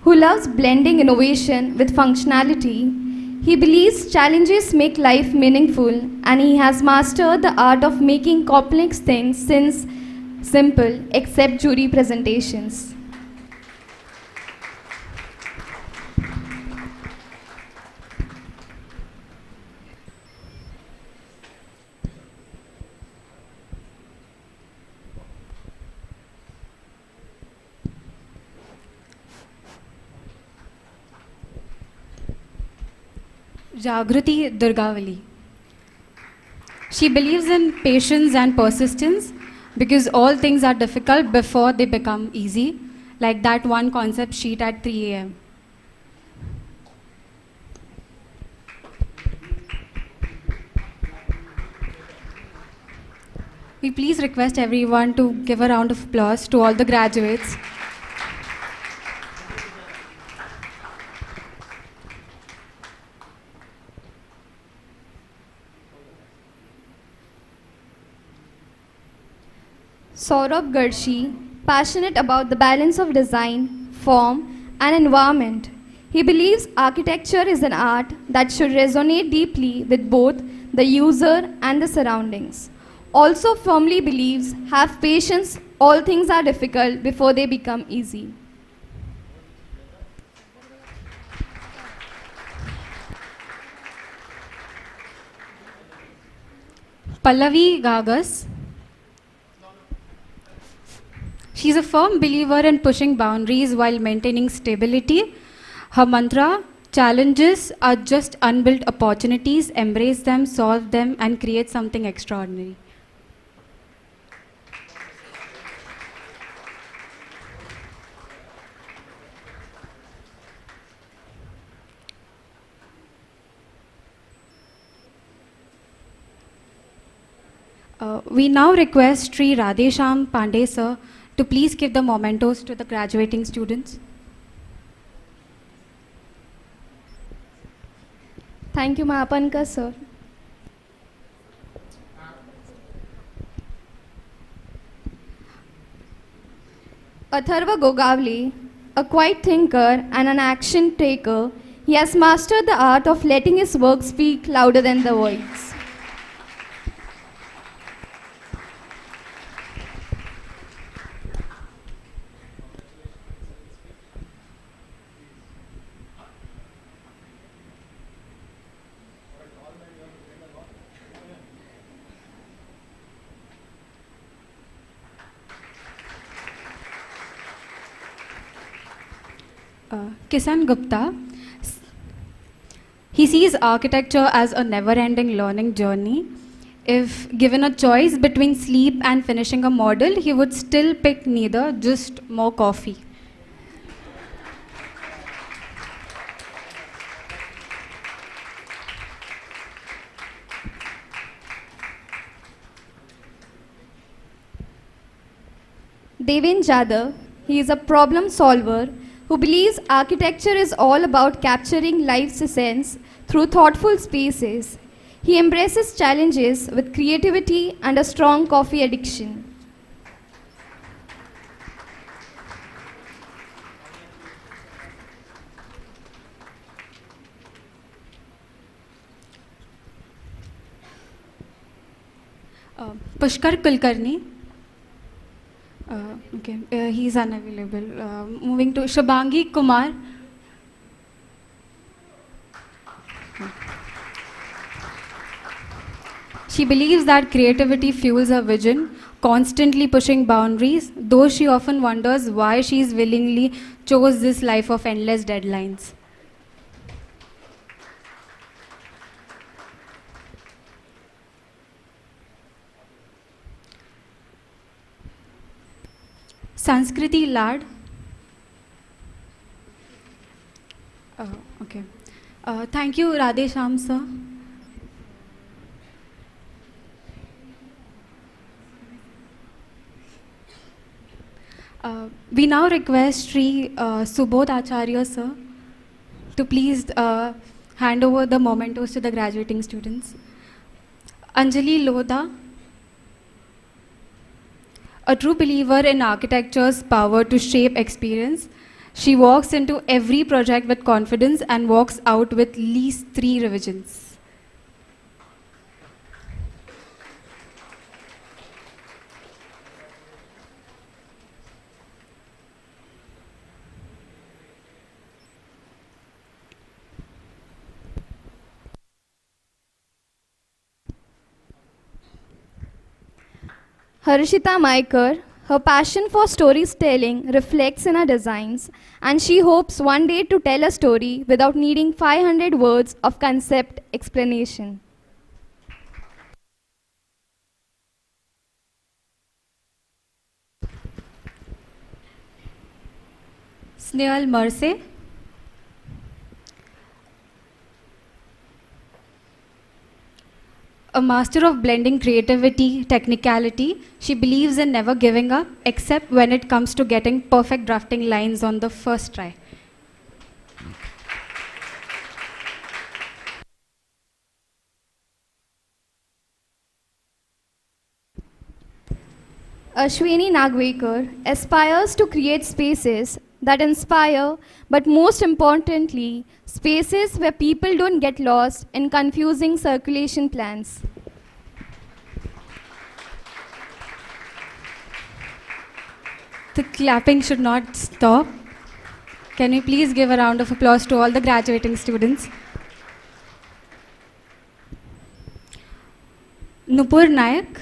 who loves blending innovation with functionality. He believes challenges make life meaningful and he has mastered the art of making complex things since simple except jury presentations. Jagruti Durgavali. She believes in patience and persistence because all things are difficult before they become easy, like that one concept sheet at 3 a.m. We please request everyone to give a round of applause to all the graduates. Saurabh Garshi, passionate about the balance of design, form, and environment. He believes architecture is an art that should resonate deeply with both the user and the surroundings. Also firmly believes have patience, all things are difficult before they become easy. Pallavi Gagas. She's a firm believer in pushing boundaries while maintaining stability. Her mantra, challenges are just unbuilt opportunities, embrace them, solve them, and create something extraordinary. We now request Sri Radhesham Pandey sir to please give the mementos to the graduating students. Thank you, Mahapankar sir. Atharva Gogavli, a quiet thinker and an action taker, he has mastered the art of letting his work speak louder than the voice. Kisan Gupta. He sees architecture as a never-ending learning journey. If given a choice between sleep and finishing a model, he would still pick neither, just more coffee. Devin Jadhav, he is a problem solver who believes architecture is all about capturing life's essence through thoughtful spaces. He embraces challenges with creativity and a strong coffee addiction. Pushkar Kulkarni. Okay, he's unavailable. Moving to Shabangi Kumar. She believes that creativity fuels her vision, constantly pushing boundaries, though she often wonders why she's willingly chose this life of endless deadlines. Sanskriti Lad. Okay. Thank you, Radhe Shyam sir. We now request Sri Subodh Acharya sir to please hand over the mementos to the graduating students. Anjali Lodha, a true believer in architecture's power to shape experience, she walks into every project with confidence and walks out with least 3 revisions. Harshita Maikar, her passion for storytelling reflects in her designs, and she hopes one day to tell a story without needing 500 words of concept explanation. Snehal Marse. A master of blending creativity, technicality, she believes in never giving up, except when it comes to getting perfect drafting lines on the first try. Ashwini Nagwekar aspires to create spaces that inspire, but most importantly, spaces where people don't get lost in confusing circulation plans. The clapping should not stop. Can we please give a round of applause to all the graduating students? Nupur Nayak.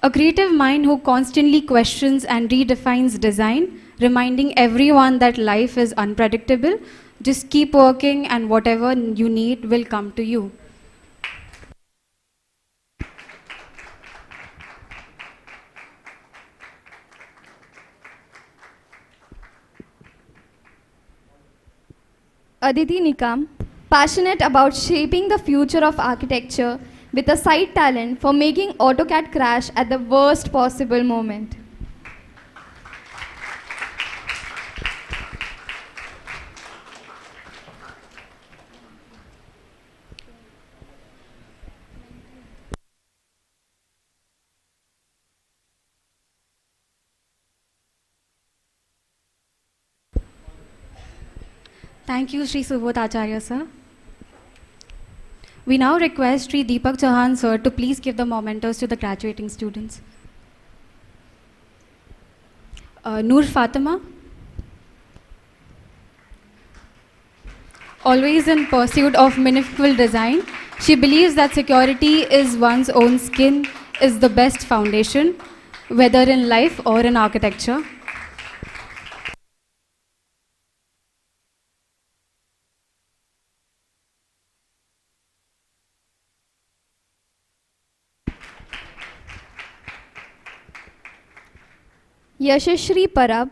A creative mind who constantly questions and redefines design, reminding everyone that life is unpredictable. Just keep working and whatever you need will come to you. Aditi Nikam, passionate about shaping the future of architecture with a side talent for making AutoCAD crash at the worst possible moment. Thank you, Sri Subodh Acharya sir. We now request Sri Deepak Chauhan sir to please give the mementos to the graduating students. Noor Fatima, always in pursuit of meaningful design, she believes that security is one's own skin is the best foundation, whether in life or in architecture. Yashashri Parab,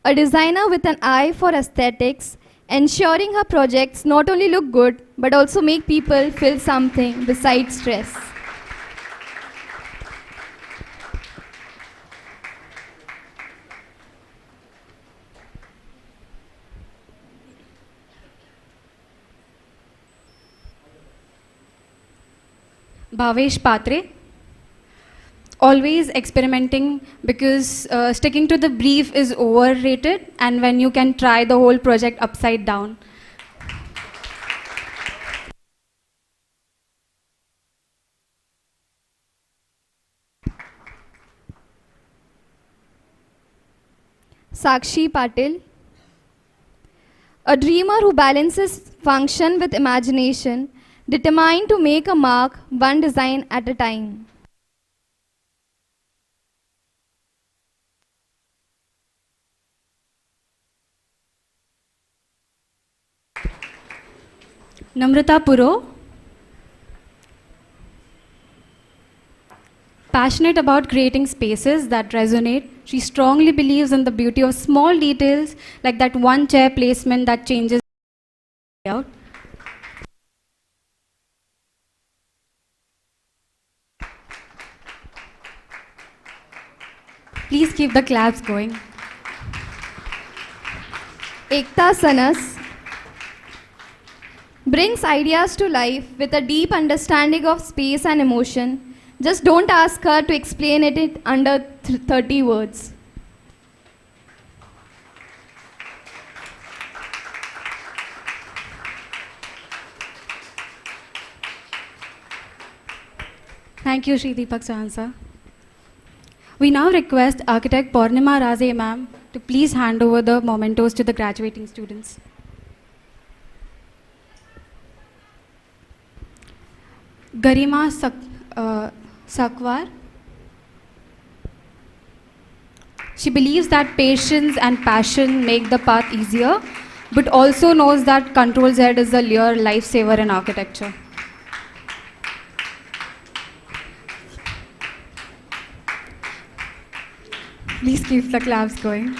a designer with an eye for aesthetics, ensuring her projects not only look good but also make people feel something besides stress. Bhavesh Patre, always experimenting because sticking to the brief is overrated, and when you can try the whole project upside down. Sakshi Patil, a dreamer who balances function with imagination, determined to make a mark one design at a time. Namrata Puro, passionate about creating spaces that resonate. She strongly believes in the beauty of small details like that one chair placement that changes out. Please keep the claps going. Ekta Sanas brings ideas to life with a deep understanding of space and emotion. Just don't ask her to explain it under 30 words. Thank you, Shri Deepak Chauhan sir. We now request architect Purnima Raze ma'am to please hand over the mementos to the graduating students. Garima Sakwar. She believes that patience and passion make the path easier, but also knows that Control Z is a real lifesaver in architecture. Please keep the claps going.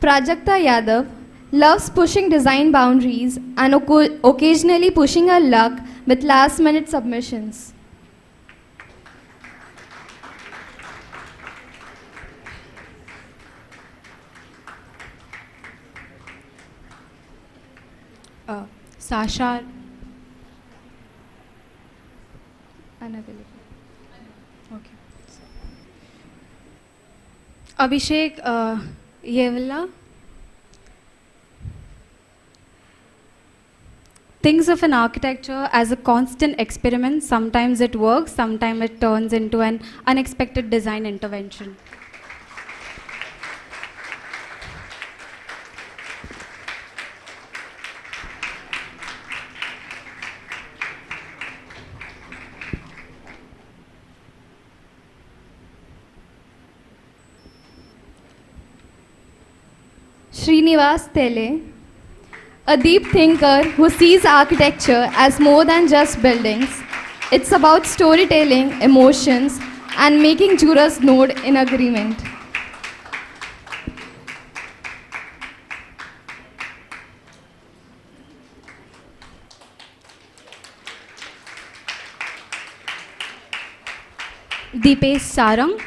Prajakta Yadav loves pushing design boundaries and occasionally pushing her luck with last-minute submissions. Sasha. Unavailable. Okay. Abhishek Yevla thinks of an architecture as a constant experiment. Sometimes it works, sometimes it turns into an unexpected design intervention. Srinivas Tele, a deep thinker who sees architecture as more than just buildings. It's about storytelling, emotions, and making jurors nod in agreement. Deepesh Sarang.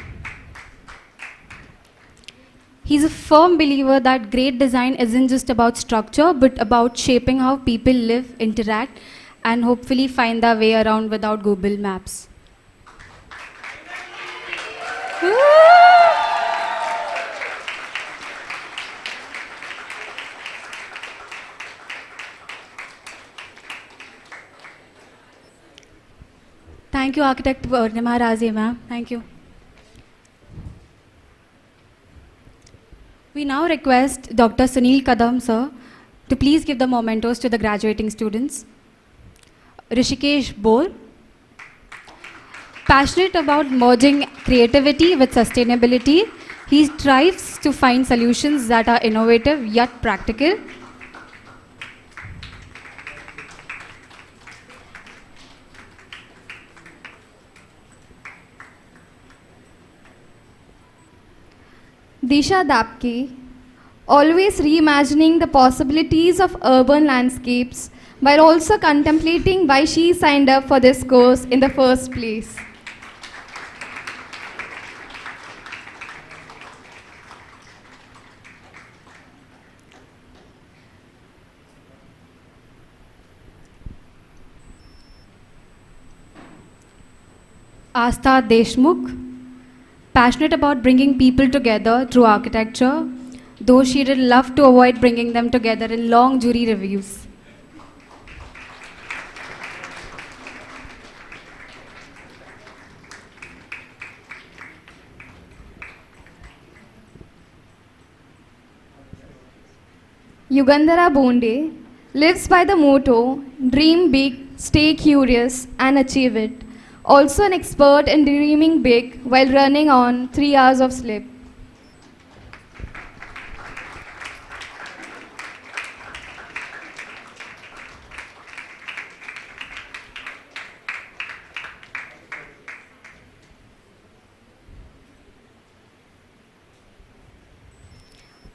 He's a firm believer that great design isn't just about structure, but about shaping how people live, interact, and hopefully find their way around without Google Maps. Thank you, Architect Purnima Raze, ma'am. Thank you. We now request Dr. Sunil Kadam, sir, to please give the mementos to the graduating students. Rishikesh Bor, passionate about merging creativity with sustainability, he strives to find solutions that are innovative yet practical. Disha Dapke, always reimagining the possibilities of urban landscapes while also contemplating why she signed up for this course in the first place. Astha Deshmukh, passionate about bringing people together through architecture, though she did love to avoid bringing them together in long jury reviews. Yugandhara Bonde lives by the motto, dream big, stay curious and achieve it. Also an expert in dreaming big while running on 3 hours of sleep.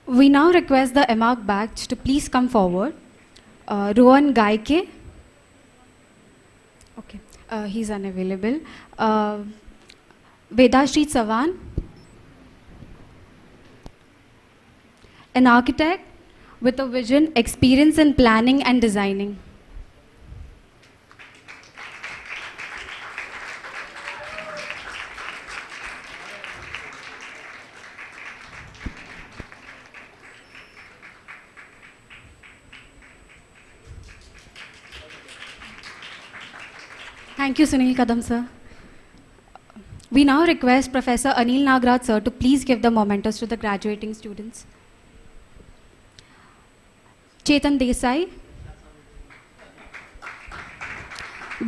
We now request the MARC batch to please come forward. Rohan Gaike. Okay, he's unavailable. Vedashri Savan. An architect with a vision, experience in planning and designing. Thank you, Sunil Kadam, sir. We now request Professor Anil Nagraj, sir, to please give the mementos to the graduating students. Chetan Desai,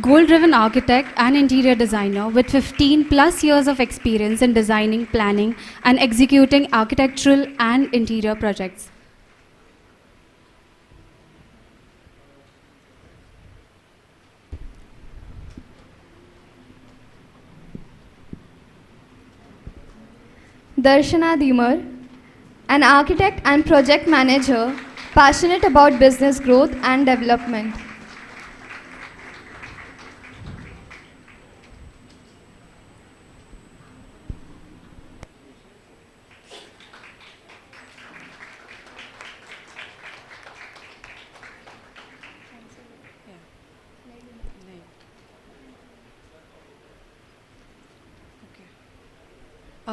goal-driven architect and interior designer with 15 plus years of experience in designing, planning, and executing architectural and interior projects. Darshana Dimar, an architect and project manager passionate about business growth and development.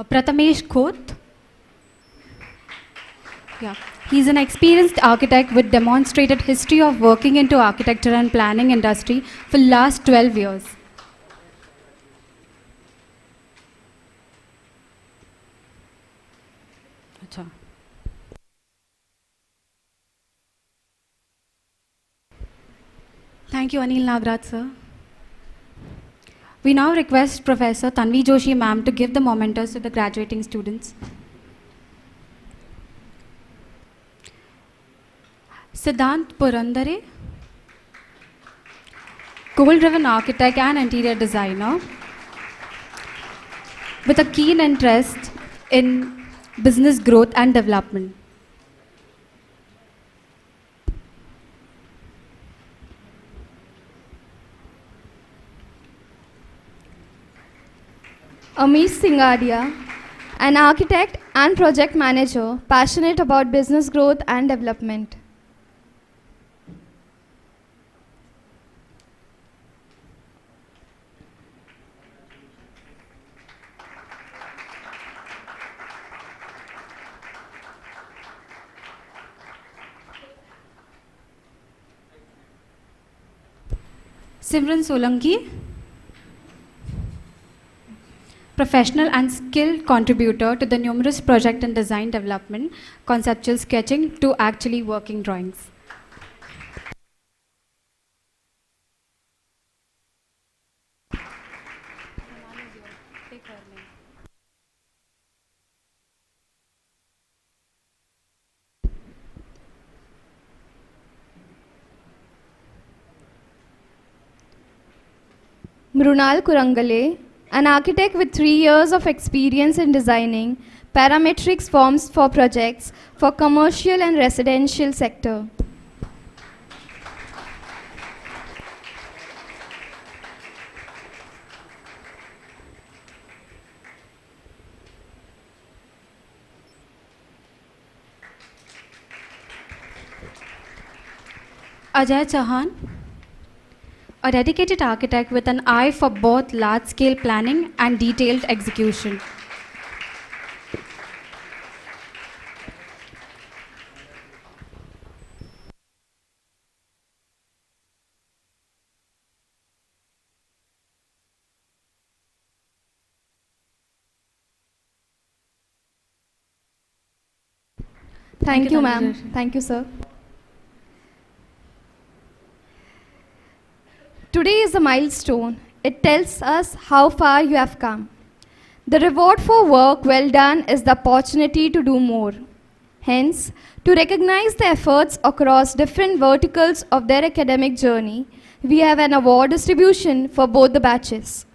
Prathamesh Khoth. Yeah. He's an experienced architect with demonstrated history of working into architecture and planning industry for last 12 years. Achha. Thank you, Anil Nagraj, sir. We now request Professor Tanvi Joshi ma'am to give the mementos to the graduating students. Siddhant Purandare, goal-driven architect and interior designer with a keen interest in business growth and development. Amish Singadia, an architect and project manager passionate about business growth and development. Simran Solanki, professional and skilled contributor to the numerous project and design development, conceptual sketching to actually working drawings. Mrunal Kurangale, an architect with 3 years of experience in designing parametrics forms for projects for commercial and residential sector. Ajay Chauhan, a dedicated architect with an eye for both large-scale planning and detailed execution. Thank you, ma'am. Tanvi. Thank you, sir. Today is a milestone. It tells us how far you have come. The reward for work well done is the opportunity to do more. Hence, to recognize the efforts across different verticals of their academic journey, we have an award distribution for both the batches.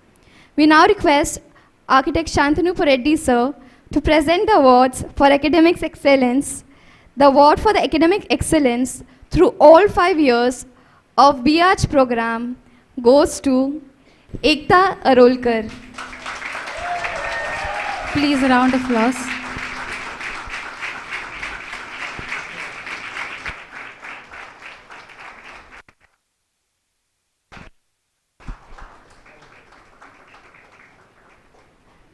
We now request Architect Shantanu Pureddy sir to present the awards for academic excellence. The award for the academic excellence through all 5 years of BH program goes to Ekta Arolkar. Please, a round of applause.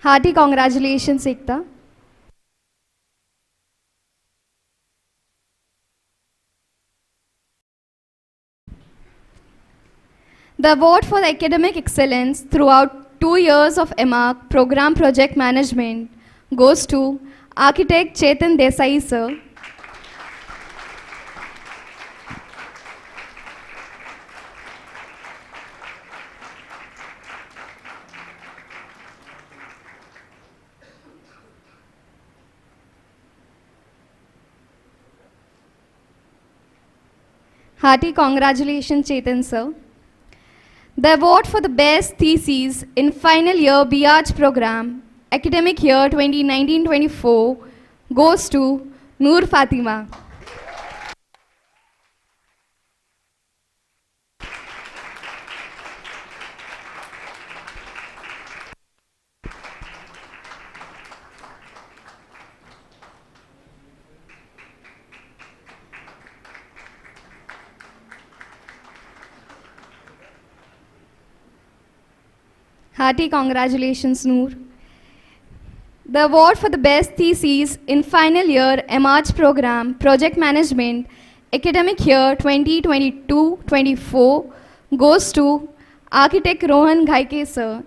Hearty congratulations, Ekta. The award for the academic excellence throughout 2 years of MARC program project management goes to Architect Chetan Desai sir. Hearty congratulations, Chetan sir. The award for the best thesis in final year BH program, academic year 2019-24, goes to Noor Fatima. Hearty congratulations, Noor. The award for the best thesis in final year MARCH program, project management, academic year 2022-24 goes to Architect Rohan Ghaike sir.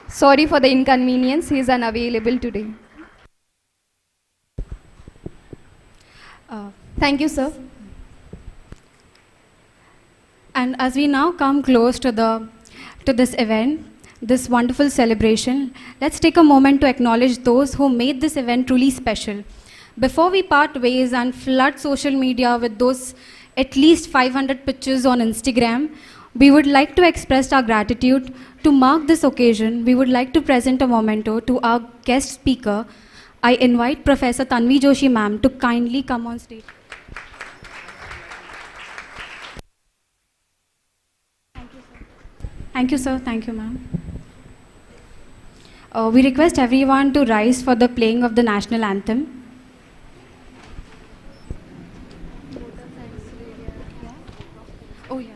Sorry for the inconvenience, he is unavailable today. Thank you, sir. And as we now come close to this event, this wonderful celebration, let's take a moment to acknowledge those who made this event truly special. Before we part ways and flood social media with those at least 500 pictures on Instagram, we would like to express our gratitude. To mark this occasion, we would like to present a memento to our guest speaker. I invite Professor Tanvi Joshi ma'am to kindly come on stage. Thank you, sir. Thank you, ma'am. We request everyone to rise for the playing of the national anthem. Oh, yeah.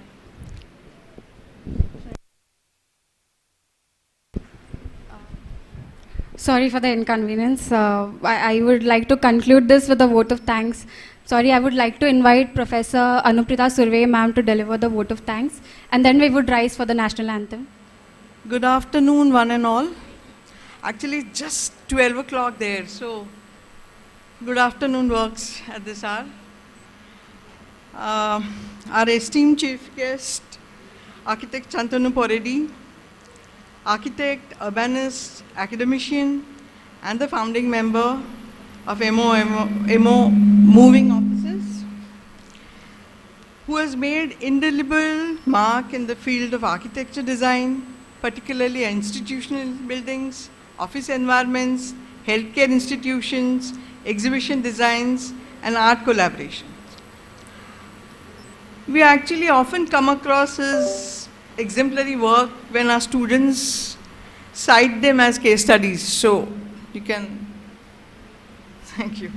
Sorry for the inconvenience. I would like to conclude this with a vote of thanks. Sorry, I would like to invite Professor Anuprita Surve ma'am to deliver the vote of thanks, and then we would rise for the national anthem. Good afternoon, one and all. Actually, it's just 12 o'clock there, so good afternoon works at this hour. Our esteemed chief guest, Architect Shantanu Poredi, architect, urbanist, academician, and the founding member of MO Moving Offices, who has made indelible mark in the field of architecture design, particularly institutional buildings, office environments, healthcare institutions, exhibition designs, and art collaboration. We actually often come across his exemplary work when our students cite them as case studies. So you can, thank you.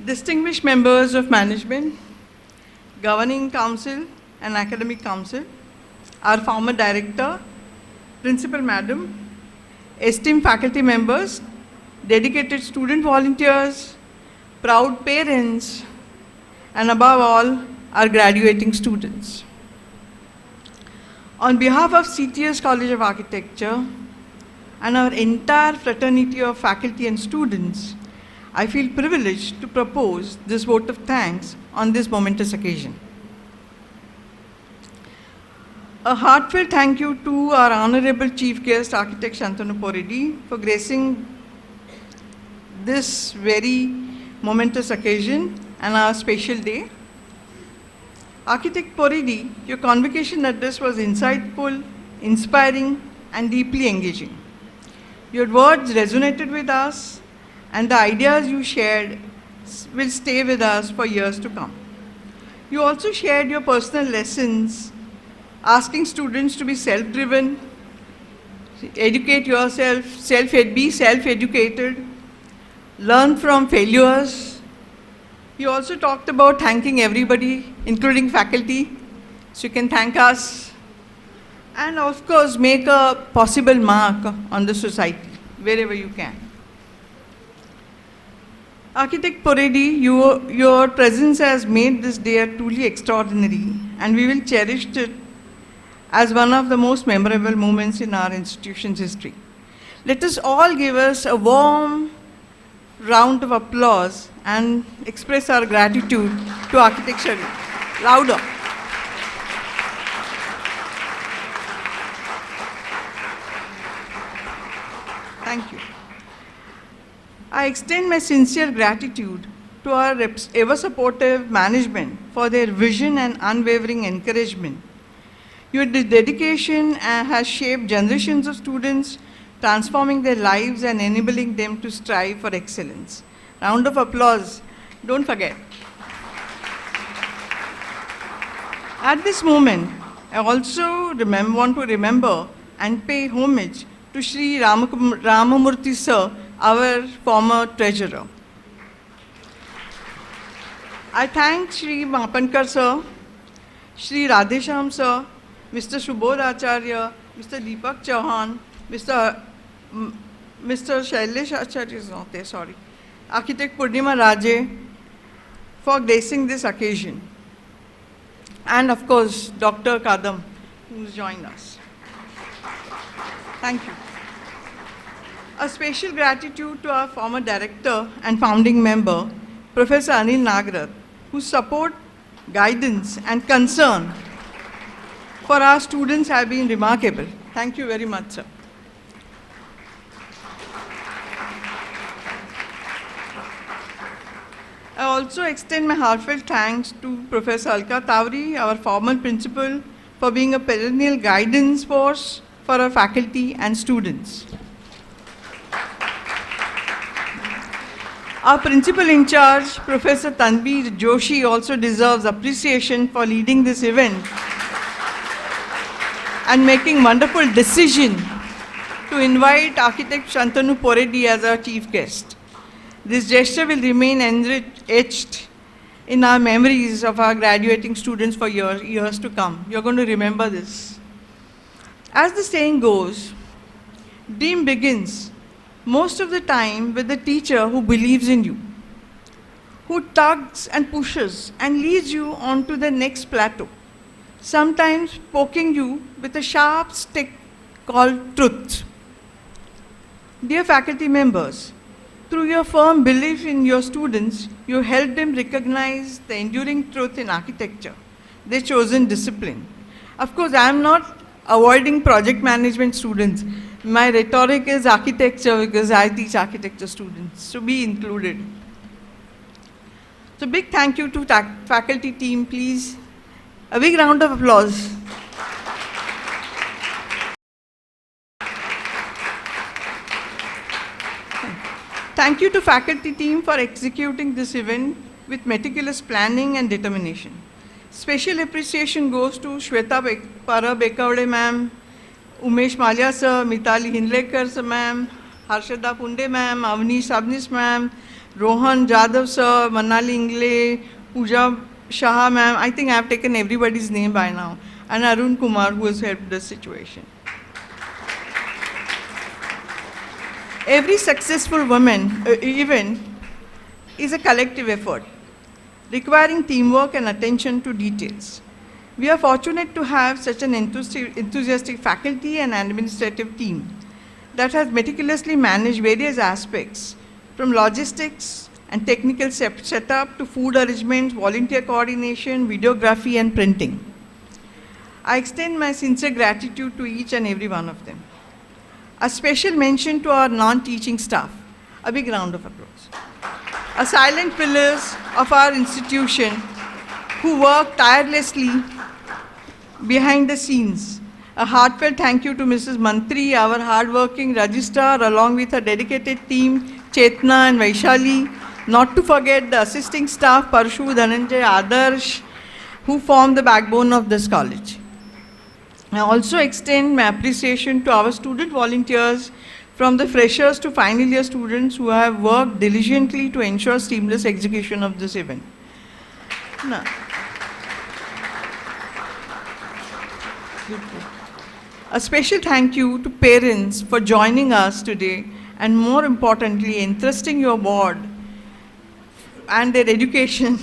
Distinguished members of management, governing council and academic council, our former director, principal madam, esteemed faculty members, dedicated student volunteers, proud parents, and above all, our graduating students. On behalf of CTES College of Architecture and our entire fraternity of faculty and students, I feel privileged to propose this vote of thanks on this momentous occasion. A heartfelt thank you to our honorable chief guest, Architect Shantanu Poredi, for gracing this very momentous occasion and our special day. Architect Poredi, your convocation address was insightful, inspiring, and deeply engaging. Your words resonated with us, and the ideas you shared will stay with us for years to come. You also shared your personal lessons, asking students to be self-driven, educate yourself, be self-educated, learn from failures. You also talked about thanking everybody, including faculty, so you can thank us. And of course, make a possible mark on the society, wherever you can. Architect Poredi, your presence has made this day truly extraordinary, and we will cherish it as one of the most memorable moments in our institution's history. Let us all give us a warm round of applause and express our gratitude to architecture. Louder. Thank you. I extend my sincere gratitude to our ever supportive management for their vision and unwavering encouragement. Your dedication has shaped generations of students, transforming their lives and enabling them to strive for excellence. Round of applause. Don't forget. At this moment, I also want to remember and pay homage to Sri Ramamurthy sir, our former treasurer. I thank Sri Mapankar sir, Sri Radhesham sir, Mr. Subodh Acharya, Mr. Deepak Chauhan, Mr. Shailesh Acharya is not there, sorry. Architect Purnima Raje for gracing this occasion. And of course, Dr. Kadam, who's joined us. Thank you. A special gratitude to our former director and founding member, Professor Anil Nagarath, whose support, guidance, and concern for our students have been remarkable. Thank you very much, sir. I also extend my heartfelt thanks to Professor Alka Tawri, our former principal, for being a perennial guidance force for our faculty and students. Our principal in charge, Professor Tanveer Joshi, also deserves appreciation for leading this event and making wonderful decision to invite Architect Shantanu Poredi as our chief guest. This gesture will remain etched in our memories of our graduating students for years to come. You're going to remember this. As the saying goes, dream begins most of the time with the teacher who believes in you, who tugs and pushes and leads you onto the next plateau, sometimes poking you with a sharp stick called truth. Dear faculty members, through your firm belief in your students, you helped them recognize the enduring truth in architecture, their chosen discipline. Of course, I am not avoiding project management students. My rhetoric is architecture because I teach architecture students, so be included. So big thank you to faculty team, please. A big round of applause. Thank you to faculty team for executing this event with meticulous planning and determination. Special appreciation goes to Shweta Bekavade ma'am, Umesh Malia sir, Mitali Hindlekar sir ma'am, Harshada Punde ma'am, Avnish Sabnis ma'am, Rohan Jadhav sir, Manali Ingle, Pooja Shah ma'am. I think I have taken everybody's name by now. And Arun Kumar, who has helped this situation. Every successful event is a collective effort, requiring teamwork and attention to details. We are fortunate to have such an enthusiastic faculty and administrative team that has meticulously managed various aspects, from logistics and technical setup to food arrangements, volunteer coordination, videography, and printing. I extend my sincere gratitude to each and every one of them. A special mention to our non-teaching staff. A big round of applause. A silent pillars of our institution who work tirelessly behind the scenes. A heartfelt thank you to Mrs. Mantri, our hardworking registrar, along with her dedicated team, Chetna and Vaishali. Not to forget the assisting staff, Parshu, Dhananjay, Adarsh, who form the backbone of this college. I also extend my appreciation to our student volunteers, from the freshers to final year students who have worked diligently to ensure seamless execution of this event. Now, a special thank you to parents for joining us today and, more importantly, entrusting your board and their education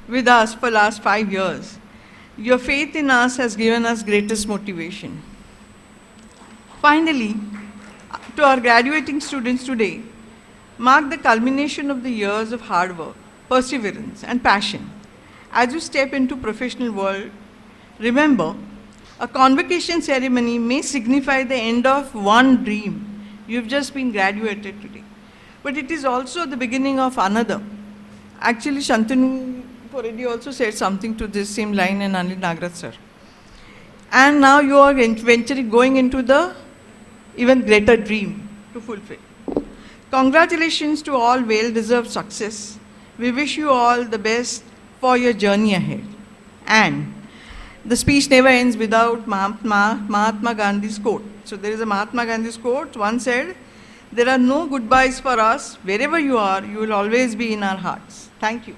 with us for the last 5 years. Your faith in us has given us greatest motivation. Finally, to our graduating students today, mark the culmination of the years of hard work, perseverance, and passion. As you step into professional world, remember, a convocation ceremony may signify the end of one dream. You've just been graduated today. But it is also the beginning of another. Actually, Shantanu Poredi also said something to this same line, and Anil Nagraj sir. And now you are going into the even greater dream to fulfill. Congratulations to all well-deserved success. We wish you all the best for your journey ahead. And the speech never ends without Mahatma Gandhi's quote. So there is a Mahatma Gandhi's quote. One said, "There are no goodbyes for us. Wherever you are, you will always be in our hearts." Thank you.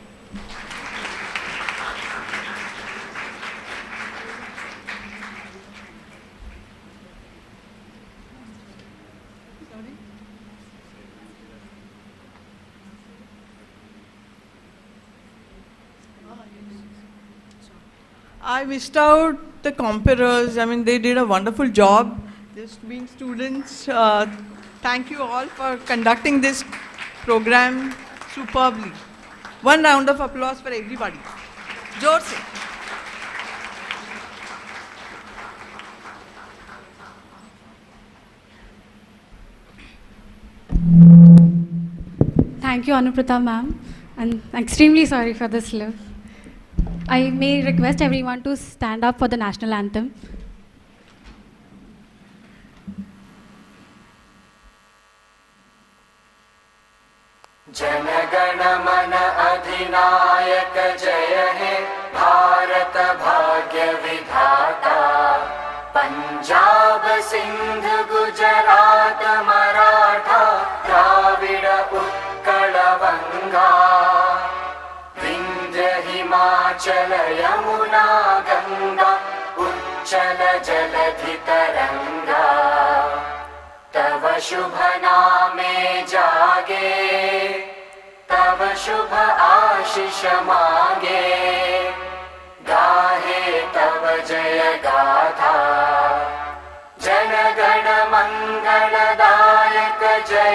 I missed out the comparers. I mean, they did a wonderful job. Just being students, thank you all for conducting this program superbly. One round of applause for everybody. Jor se. Thank you, Anuprita ma'am, and I'm extremely sorry for this slip. I may request everyone to stand up for the national anthem. जनगण मन अधिनायक जय हे भारत भाग्य विधाता पंजाब सिंध गुजरात मराठा द्राविड उत्कल बंगा विंध्य हिमाचल यमुना गंगा उच्चल जलधि तरंगा तव शुभ नामे जागे तव शुभ आशीष मांगे गाहे तव जय गाथा जन गण मंगलदायक जय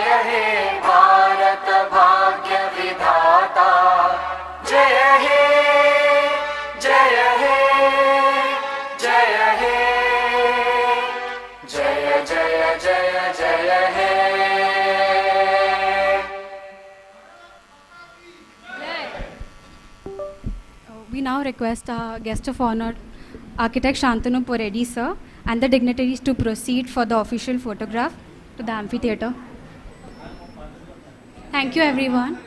जय हे जय हे जय जय जय जय हे We now request our guest of honor, Architect Shantanu Poredi sir, and the dignitaries to proceed for the official photograph to the amphitheatre. Thank you everyone.